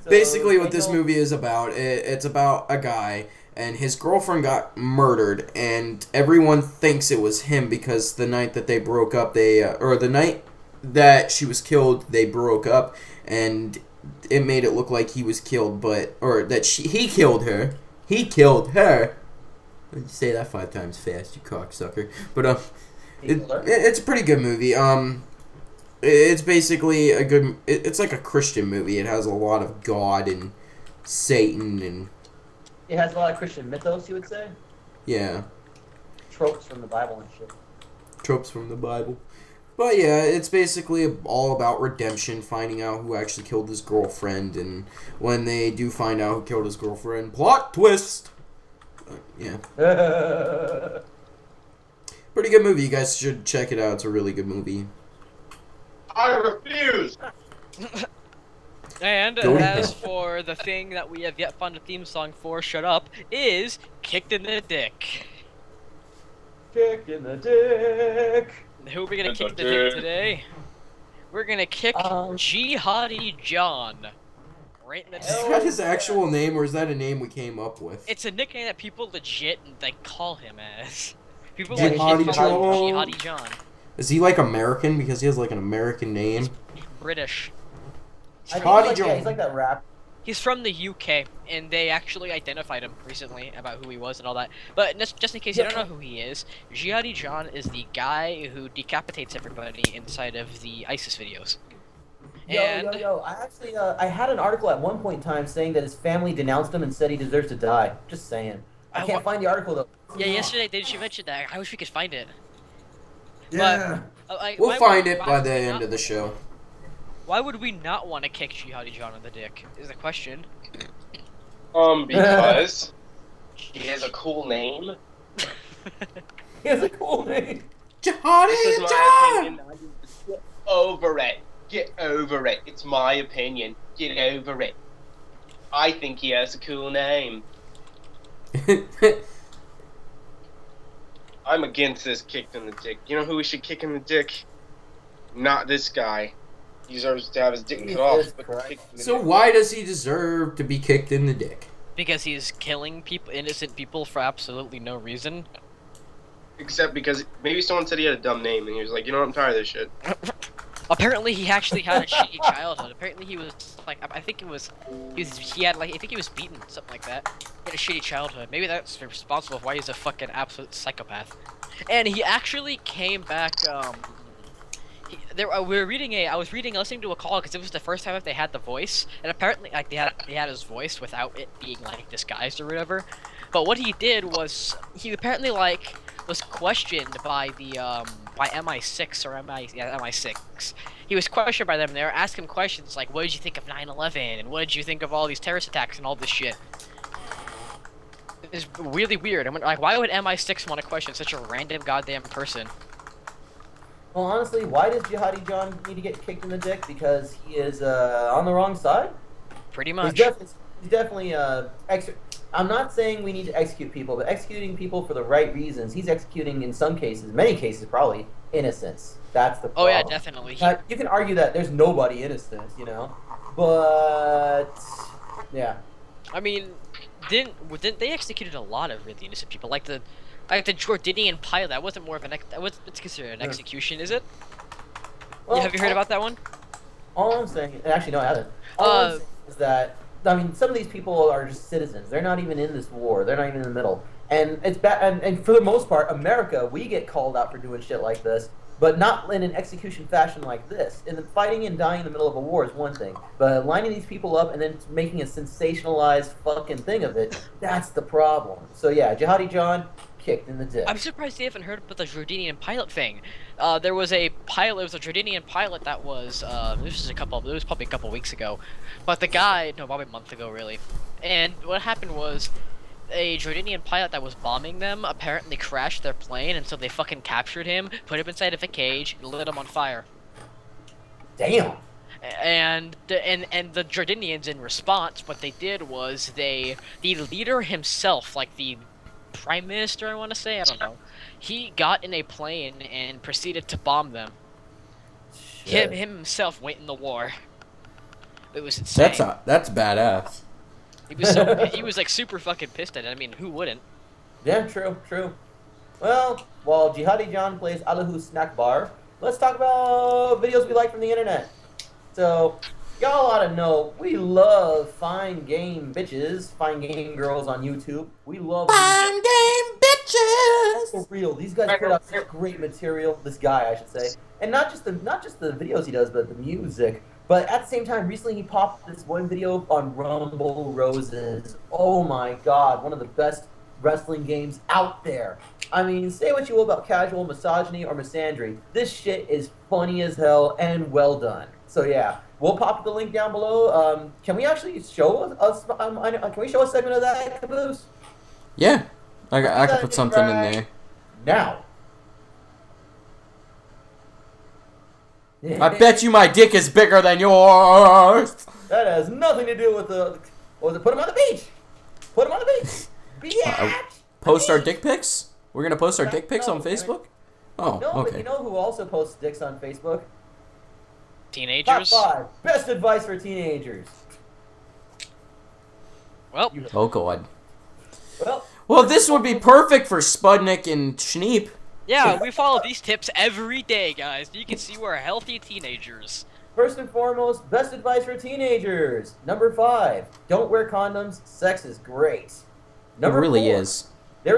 Speaker 3: basically what this movie is about, it's about a guy and his girlfriend got murdered, and everyone thinks it was him because the night that they broke up, or the night that she was killed, they broke up, and it made it look like he was killed, or that he killed her. He killed her. You say that 5 times fast, you cocksucker. But it's a pretty good movie. It's basically a good. It's like a Christian movie. It has a lot of God and Satan and.
Speaker 1: It has a lot of Christian mythos, you would say.
Speaker 3: Yeah.
Speaker 1: Tropes from the Bible and shit.
Speaker 3: Tropes from the Bible. But yeah, it's basically all about redemption, finding out who actually killed his girlfriend, and when they do find out who killed his girlfriend, plot twist. Yeah. Pretty good movie. You guys should check it out. It's a really good movie.
Speaker 4: I refuse.
Speaker 2: And as for the thing that we have yet found a theme song for, shut up, is Kicked in the Dick.
Speaker 1: Kick in the dick.
Speaker 2: Who are we gonna kick the dick today? We're gonna kick Jihadi John. Right in the dick.
Speaker 3: Is that his actual name, or is that a name we came up with?
Speaker 2: It's a nickname that people legit call him as. People
Speaker 1: Yeah,
Speaker 2: legit
Speaker 3: Jihadi
Speaker 2: call him
Speaker 3: John.
Speaker 2: Jihadi John.
Speaker 3: Is he like American because he has like an American name?
Speaker 2: British.
Speaker 1: I think
Speaker 3: Jihadi
Speaker 1: he's
Speaker 3: John.
Speaker 1: he's like that rap.
Speaker 2: He's from the UK, and they actually identified him recently about who he was and all that. But just in case you don't know who he is, Jihadi John is the guy who decapitates everybody inside of the ISIS videos.
Speaker 1: Yo. I actually, I had an article at one point in time saying that his family denounced him and said he deserves to die. Just saying. I can't find the article though.
Speaker 2: Yeah, yesterday she mentioned that. I wish we could find it.
Speaker 1: Yeah.
Speaker 2: But,
Speaker 3: We'll find it by the end of the show.
Speaker 2: Why would we not want to kick Jihadi John in the dick? Is the question.
Speaker 4: Because he has a cool name.
Speaker 1: He has a cool name.
Speaker 3: Jihadi
Speaker 4: This is my opinion. Get over it. Get over it. It's my opinion. Get over it. I think he has a cool name. I'm against this kicked in the dick. You know who we should kick in the dick? Not this guy. He deserves to have his dick cut off. But kicked in the
Speaker 3: So
Speaker 4: dick.
Speaker 3: why does he deserve to be kicked in the dick?
Speaker 2: Because he's killing innocent people for absolutely no reason.
Speaker 4: Except because maybe someone said he had a dumb name, and he was like, you know what, I'm tired of this shit.
Speaker 2: Apparently, he actually had a shitty childhood. Apparently, he was like, I think he was beaten, something like that. He had a shitty childhood. Maybe that's responsible for why he's a fucking absolute psychopath. And he actually came back. I was listening to a call because it was the first time that they had the voice, and apparently, like, they had his voice without it being like disguised or whatever. But what he did was he apparently was questioned by the by MI6 or MI6. He was questioned by them, and they were asking him questions like, "What did you think of 9/11? And what did you think of all these terrorist attacks and all this shit?" It's really weird. I mean, like, why would MI6 want to question such a random goddamn person?
Speaker 1: Well, honestly, why does Jihadi John need to get kicked in the dick? Because he is on the wrong side?
Speaker 2: Pretty much.
Speaker 1: He's definitely I'm not saying we need to execute people, but executing people for the right reasons. He's executing, in some cases, many cases, probably innocence. That's the problem.
Speaker 2: Oh yeah, definitely.
Speaker 1: Now, you can argue that there's nobody innocent, you know, but yeah.
Speaker 2: I mean, didn't they executed a lot of really innocent people, like the Jordanian pilot? That wasn't more of it's considered an execution, is it?
Speaker 1: Well,
Speaker 2: Yeah, have you heard about that one?
Speaker 1: All I'm saying, actually, no, I haven't. All I'm saying is that, I mean, some of these people are just citizens. They're not even in this war. They're not even in the middle. And it's bad. And for the most part, America, we get called out for doing shit like this, but not in an execution fashion like this. And fighting and dying in the middle of a war is one thing, but lining these people up and then making a sensationalized fucking thing of it, that's the problem. So yeah, Jihadi John, kicked in the dick.
Speaker 2: I'm surprised you haven't heard about the Jordanian pilot thing. There was a pilot. It was a Jordanian pilot that was. It was probably a couple weeks ago, but the guy, no, probably a month ago, really. And what happened was, a Jordanian pilot that was bombing them apparently crashed their plane, and so they fucking captured him, put him inside of a cage, lit him on fire.
Speaker 1: Damn.
Speaker 2: And the Jordanians, in response, what they did was the leader himself, like the prime minister, I want to say, I don't know, he got in a plane and proceeded to bomb them.
Speaker 1: Shit.
Speaker 2: Him himself went in the war. It was insane.
Speaker 3: That's badass.
Speaker 2: He was like super fucking pissed at it. I mean, who wouldn't?
Speaker 1: Yeah, true. Well, while Jihadi John plays Allahu Snack Bar, let's talk about videos we like from the internet. So, y'all ought to know, we love fine game bitches, fine game girls on YouTube. We love
Speaker 3: Fine game bitches.
Speaker 1: for real. These guys put out such great material. This guy, I should say, and not just the videos he does, but the music. But at the same time, recently he popped this one video on Rumble Roses. Oh my God, one of the best wrestling games out there. I mean, say what you will about casual misogyny or misandry, this shit is funny as hell and well done. So yeah, we'll pop the link down below. Can we actually show us? Can we show a segment of that, Caboose?
Speaker 3: Yeah, I could put something in there.
Speaker 1: Now.
Speaker 3: I bet you my dick is bigger than yours.
Speaker 1: That has nothing to do with the. What was it? Put him on the beach. Put him on the beach. Bitch.
Speaker 3: Post our dick pics? We're gonna post our dick pics
Speaker 1: No,
Speaker 3: on Facebook? Oh,
Speaker 1: No, but
Speaker 3: okay.
Speaker 1: you know who also posts dicks on Facebook?
Speaker 2: Teenagers.
Speaker 1: Top 5 best advice for teenagers.
Speaker 2: Well,
Speaker 3: Oh god.
Speaker 1: Well,
Speaker 3: Well, this would be perfect for Spudnik and Schneep.
Speaker 2: yeah, we follow these tips every day, guys. You can see we're healthy teenagers.
Speaker 1: first and foremost, best advice for teenagers. Number 5, don't wear condoms. Sex is great. Number
Speaker 3: It really
Speaker 1: 4,
Speaker 3: is.
Speaker 1: There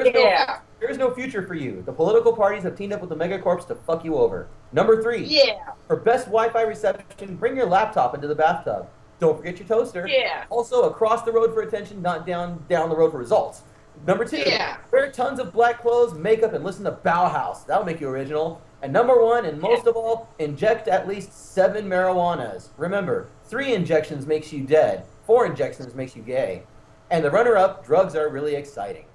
Speaker 1: is no future for you. The political parties have teamed up with the megacorps to fuck you over. Number 3, for best Wi-Fi reception, bring your laptop into the bathtub. Don't forget your toaster. Also, across the road for attention, not down the road for results. Number 2, wear tons of black clothes, makeup, and listen to Bauhaus. That'll make you original. And number 1, and most of all, inject at least 7 marijuanas. Remember, 3 injections makes you dead. 4 injections makes you gay. And the runner-up, drugs are really exciting.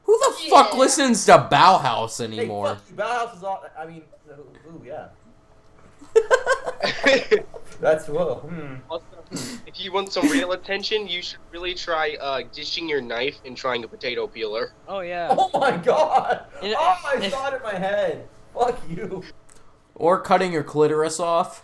Speaker 3: Who the fuck listens to Bauhaus anymore?
Speaker 1: Hey, fuck you. Bauhaus is all. I mean, ooh, yeah. That's whoa.
Speaker 4: Also, if you want some real attention, you should really try dishing your knife and trying a potato peeler.
Speaker 2: Oh yeah.
Speaker 1: Oh my god!
Speaker 2: You know,
Speaker 1: Oh, I saw it in my head. Fuck you.
Speaker 3: Or cutting your clitoris off?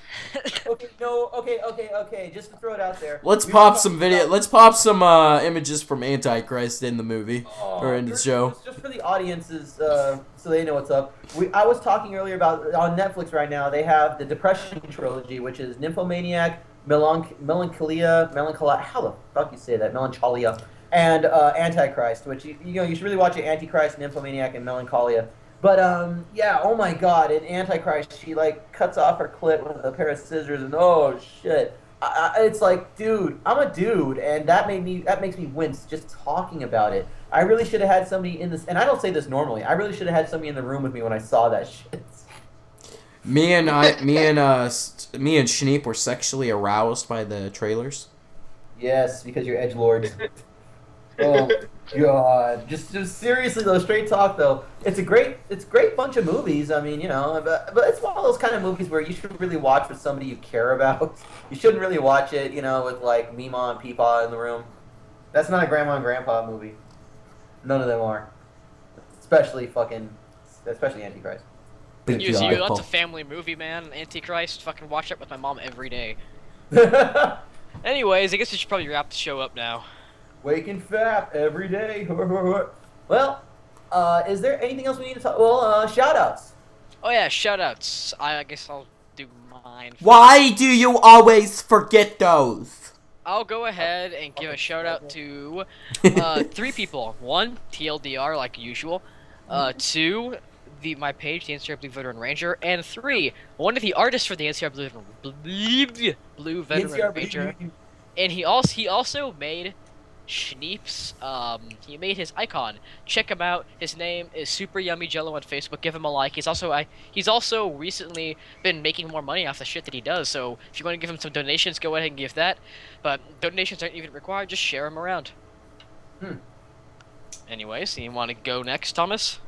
Speaker 1: Okay, no, okay. Just to throw it out there.
Speaker 3: Let's
Speaker 1: we
Speaker 3: pop
Speaker 1: were
Speaker 3: some
Speaker 1: talking
Speaker 3: video.
Speaker 1: about-
Speaker 3: Let's pop some images from Antichrist in the movie or in the show.
Speaker 1: Just for the audiences, so they know what's up. I was talking earlier about on Netflix right now. They have the Depression trilogy, which is Nymphomaniac, Melancholia. How the fuck you say that? Melancholia and Antichrist, which you should really watch it. Antichrist, Nymphomaniac, and Melancholia. But yeah, oh my god, in Antichrist, she like cuts off her clit with a pair of scissors, and oh shit, it's like, dude, I'm a dude, and that makes me wince just talking about it. I really should have had somebody in this, and I don't say this normally. I really should have had somebody in the room with me when I saw that shit.
Speaker 3: Me and Schneep were sexually aroused by the trailers.
Speaker 1: Yes, because you're edgelords. Oh god, just seriously though, straight talk though, it's a great bunch of movies. I mean, but it's one of those kind of movies where you should really watch with somebody you care about. You shouldn't really watch it, with like Meemaw and Peepaw in the room. That's not a grandma and grandpa movie. None of them are, especially Antichrist.
Speaker 2: You see, that's a family movie, man. Antichrist. Fucking watch it with my mom every day. Anyways, I guess we should probably wrap the show up now.
Speaker 1: Wake and fap every day. Well, is there anything else we need to talk? Well, shout-outs.
Speaker 2: Oh yeah, shoutouts. I guess I'll do mine.
Speaker 3: Why do you always forget those?
Speaker 2: I'll go ahead and give a shout out to 3 people. 1, TLDR like usual. 2, my page, the NCR Blue Veteran Ranger, and 3, one of the artists for the NCR Blue Veteran Ranger. And he also made Schneeps. He made his icon. Check him out. His name is Super Yummy Jello on Facebook. Give him a like. He's also recently been making more money off the shit that he does. So if you want to give him some donations, go ahead and give that. But donations aren't even required. Just share him around. Anyways, you want to go next, Thomas?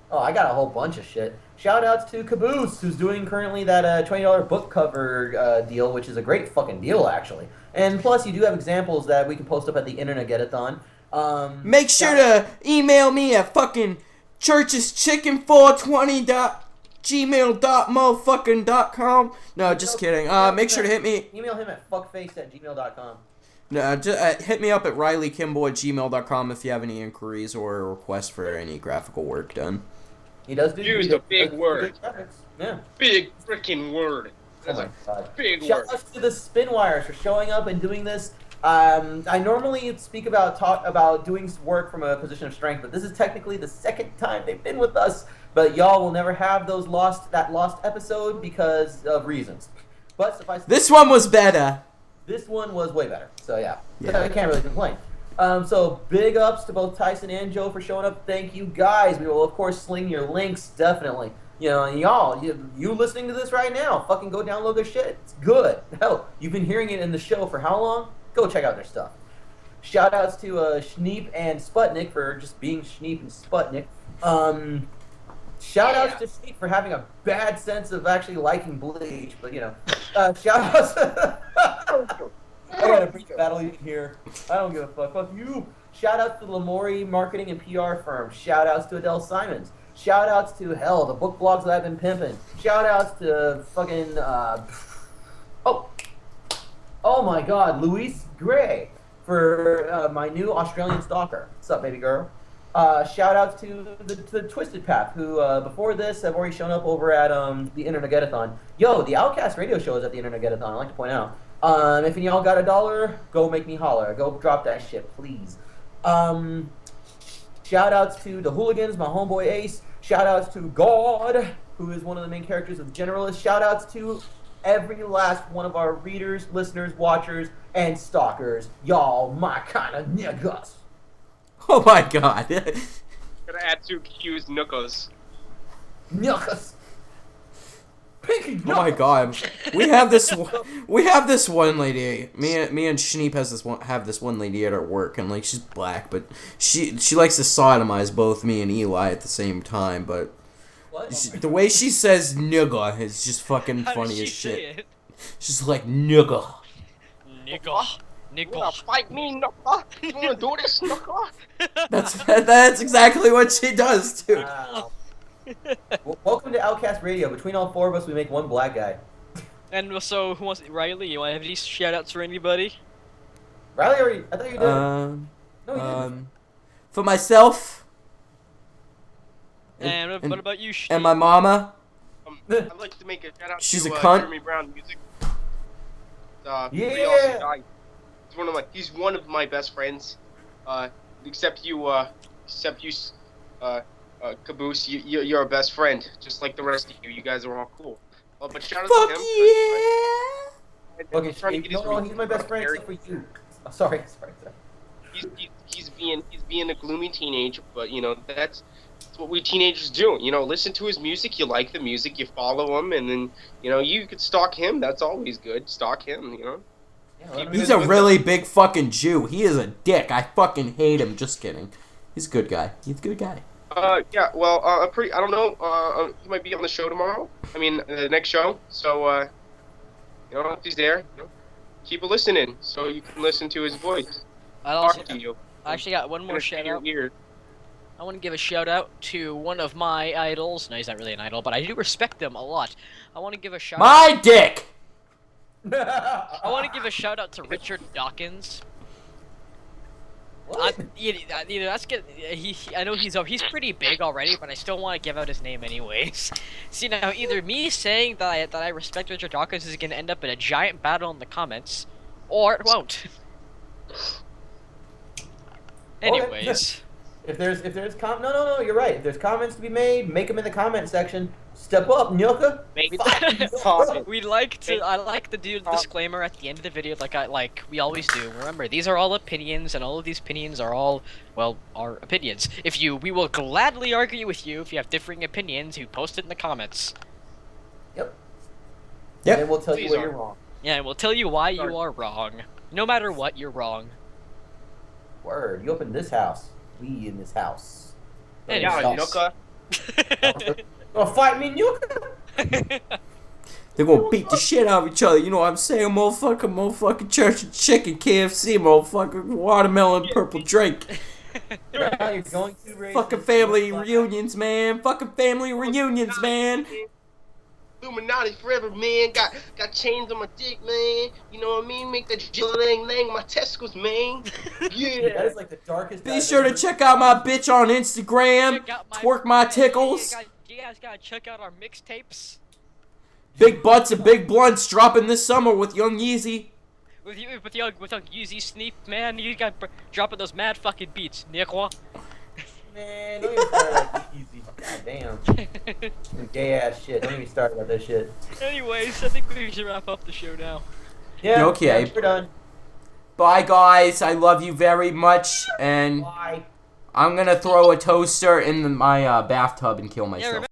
Speaker 1: Oh, I got a whole bunch of shit. Shout outs to Caboose, who's doing currently that $20 book cover deal, which is a great fucking deal, actually. And plus, you do have examples that we can post up at the Internet Get-a-thon.
Speaker 3: Make sure to email me at fucking churcheschicken420.gmail.motherfucking.com. No, just kidding. Make sure to hit me.
Speaker 1: Email him at fuckface@gmail.com.
Speaker 3: No, just, hit me up at RileyKimbo@gmail.com if you have any inquiries or requests for any graphical work done.
Speaker 1: He does do.
Speaker 4: Use the big word.
Speaker 1: Yeah.
Speaker 4: Big freaking word. That's a big word.
Speaker 1: Shout out to the Spinwires for showing up and doing this. I normally talk about doing work from a position of strength, but this is technically the second time they've been with us. But y'all will never have that lost episode because of reasons. But suffice.
Speaker 3: This one was better.
Speaker 1: This one was way better. So yeah. I can't really complain. So big ups to both Tyson and Joe for showing up. Thank you guys. We will of course sling your links definitely. You know, and y'all, you listening to this right now, fucking go download their shit. It's good. Hell, you've been hearing it in the show for how long? Go check out their stuff. Shout outs to Schneep and Sputnik for just being Schneep and Sputnik. Shout outs to Schneep for having a bad sense of actually liking Bleach, but you know. Shout outs. I got a brief battle you can hear. I don't give a fuck. Fuck you. Shout outs to Lamori Marketing and PR Firm. Shout outs to Adele Simons. Shout outs to hell, the book blogs that I've been pimping. Shout outs to fucking oh my god, Louise Gray for my new Australian stalker. What's up, baby girl? Shout outs to the Twisted Path, who before this have already shown up over at the Internet Get-a-thon. Yo, the Outcast Radio Show is at the Internet Get-a-thon, I'd like to point out. If any of y'all got $1, go make me holler. Go drop that shit, please. Shout outs to the Hooligans, my homeboy Ace. Shout outs to God, who is one of the main characters of Generalist. Shout outs to every last one of our readers, listeners, watchers, and stalkers. Y'all, my kind of niggas.
Speaker 3: Oh my god.
Speaker 4: Gotta add 2 Q's, Nookos.
Speaker 1: Niggas.
Speaker 3: Oh my god. We have this one lady. Me and Schneep have this one lady at our work, and like she's black, but she likes to sodomize both me and Eli at the same time, but the way she says nigga is just fucking funny as shit. She's like nigga.
Speaker 2: Nigga.
Speaker 4: You wanna fight me, Nooka? You wanna do this, Nooka?
Speaker 3: That's exactly what she does too.
Speaker 1: Wow. Well, welcome to Outcast Radio. Between all 4 of us, we make one black guy.
Speaker 2: And so, who wants Riley? You want to have any shout outs for anybody?
Speaker 1: Riley already. I thought you did. No, you didn't.
Speaker 3: For myself.
Speaker 2: And what about you, Steve?
Speaker 3: And my mama.
Speaker 4: I'd like to make a shout out
Speaker 3: She's
Speaker 4: to
Speaker 3: a cunt.
Speaker 4: Jeremy Brown Music.
Speaker 1: Yeah.
Speaker 4: He also died. He's one of my best friends. Except you, Caboose, you're a best friend, just like the rest of you. You guys are all cool. But shout out
Speaker 3: Fuck
Speaker 4: to him.
Speaker 3: yeah!
Speaker 1: Okay, he's my best friend except for you. Oh, sorry.
Speaker 4: He's being a gloomy teenager, but you know that's what we teenagers do. You know, listen to his music. You like the music. You follow him, and then you know you could stalk him. That's always good. Stalk him. You know.
Speaker 1: Yeah,
Speaker 3: He's a really big fucking Jew. He is a dick. I fucking hate him. Just kidding. He's a good guy. He's a good guy.
Speaker 4: Yeah, well, I don't know, he might be on the show tomorrow. I mean, the next show. So, you know, if he's there, you know, keep a listening so you can listen to his voice.
Speaker 2: I actually got one more shout out. I want to give a shout out to one of my idols. No, he's not really an idol, but I do respect them a lot. I want to give a shout out.
Speaker 3: My dick!
Speaker 2: I want to give a shout out to Richard Dawkins. That's good. I know he's pretty big already, but I still want to give out his name anyways. See now, either me saying that I respect Richard Dawkins is going to end up in a giant battle in the comments, or it won't. Anyways,
Speaker 1: If there's no, you're right. If there's comments to be made, make them in the comment section. Step up, Nyoka.
Speaker 2: I like to do the disclaimer at the end of the video, like we always do. Remember, these are all opinions, and all of these opinions are all, well, our opinions. We will gladly argue with you if you have differing opinions. You post it in the comments.
Speaker 1: Yep.
Speaker 3: Yep.
Speaker 1: And we'll tell you where you're wrong.
Speaker 2: Yeah, and we'll tell you why you are wrong. No matter what, you're wrong.
Speaker 1: Word. You opened this house. We in this house.
Speaker 2: Hey,
Speaker 4: Nyoka.
Speaker 1: Gonna fight me, Nyoka?
Speaker 3: They're gonna beat the shit out of each other. You know what I'm saying? Motherfucking church and chicken, KFC, motherfucking watermelon, purple drink.
Speaker 1: You're going too racist.
Speaker 3: Fucking family reunions, man. Fucking family reunions, man.
Speaker 4: Illuminati forever, man. Got chains on my dick, man. You know what I mean? Make that jilling my testicles, man. Yeah.
Speaker 1: That is like the darkest.
Speaker 3: Be sure to check out my bitch on Instagram. Twerk my tickles.
Speaker 2: You guys gotta check out our mixtapes.
Speaker 3: Big butts and big blunts dropping this summer with Young Yeezy.
Speaker 2: With young Yeezy Sneep, man. You got dropping those mad fucking beats, Nickwa.
Speaker 1: Man, don't even start like easy. God damn. Gay ass shit. Don't even start about this shit.
Speaker 2: Anyways, I think we should wrap up the show now.
Speaker 1: Yeah.
Speaker 3: Okay.
Speaker 1: Yeah, we're done.
Speaker 3: Bye, guys. I love you very much, and
Speaker 1: Bye.
Speaker 3: I'm gonna throw a toaster in my bathtub and kill myself.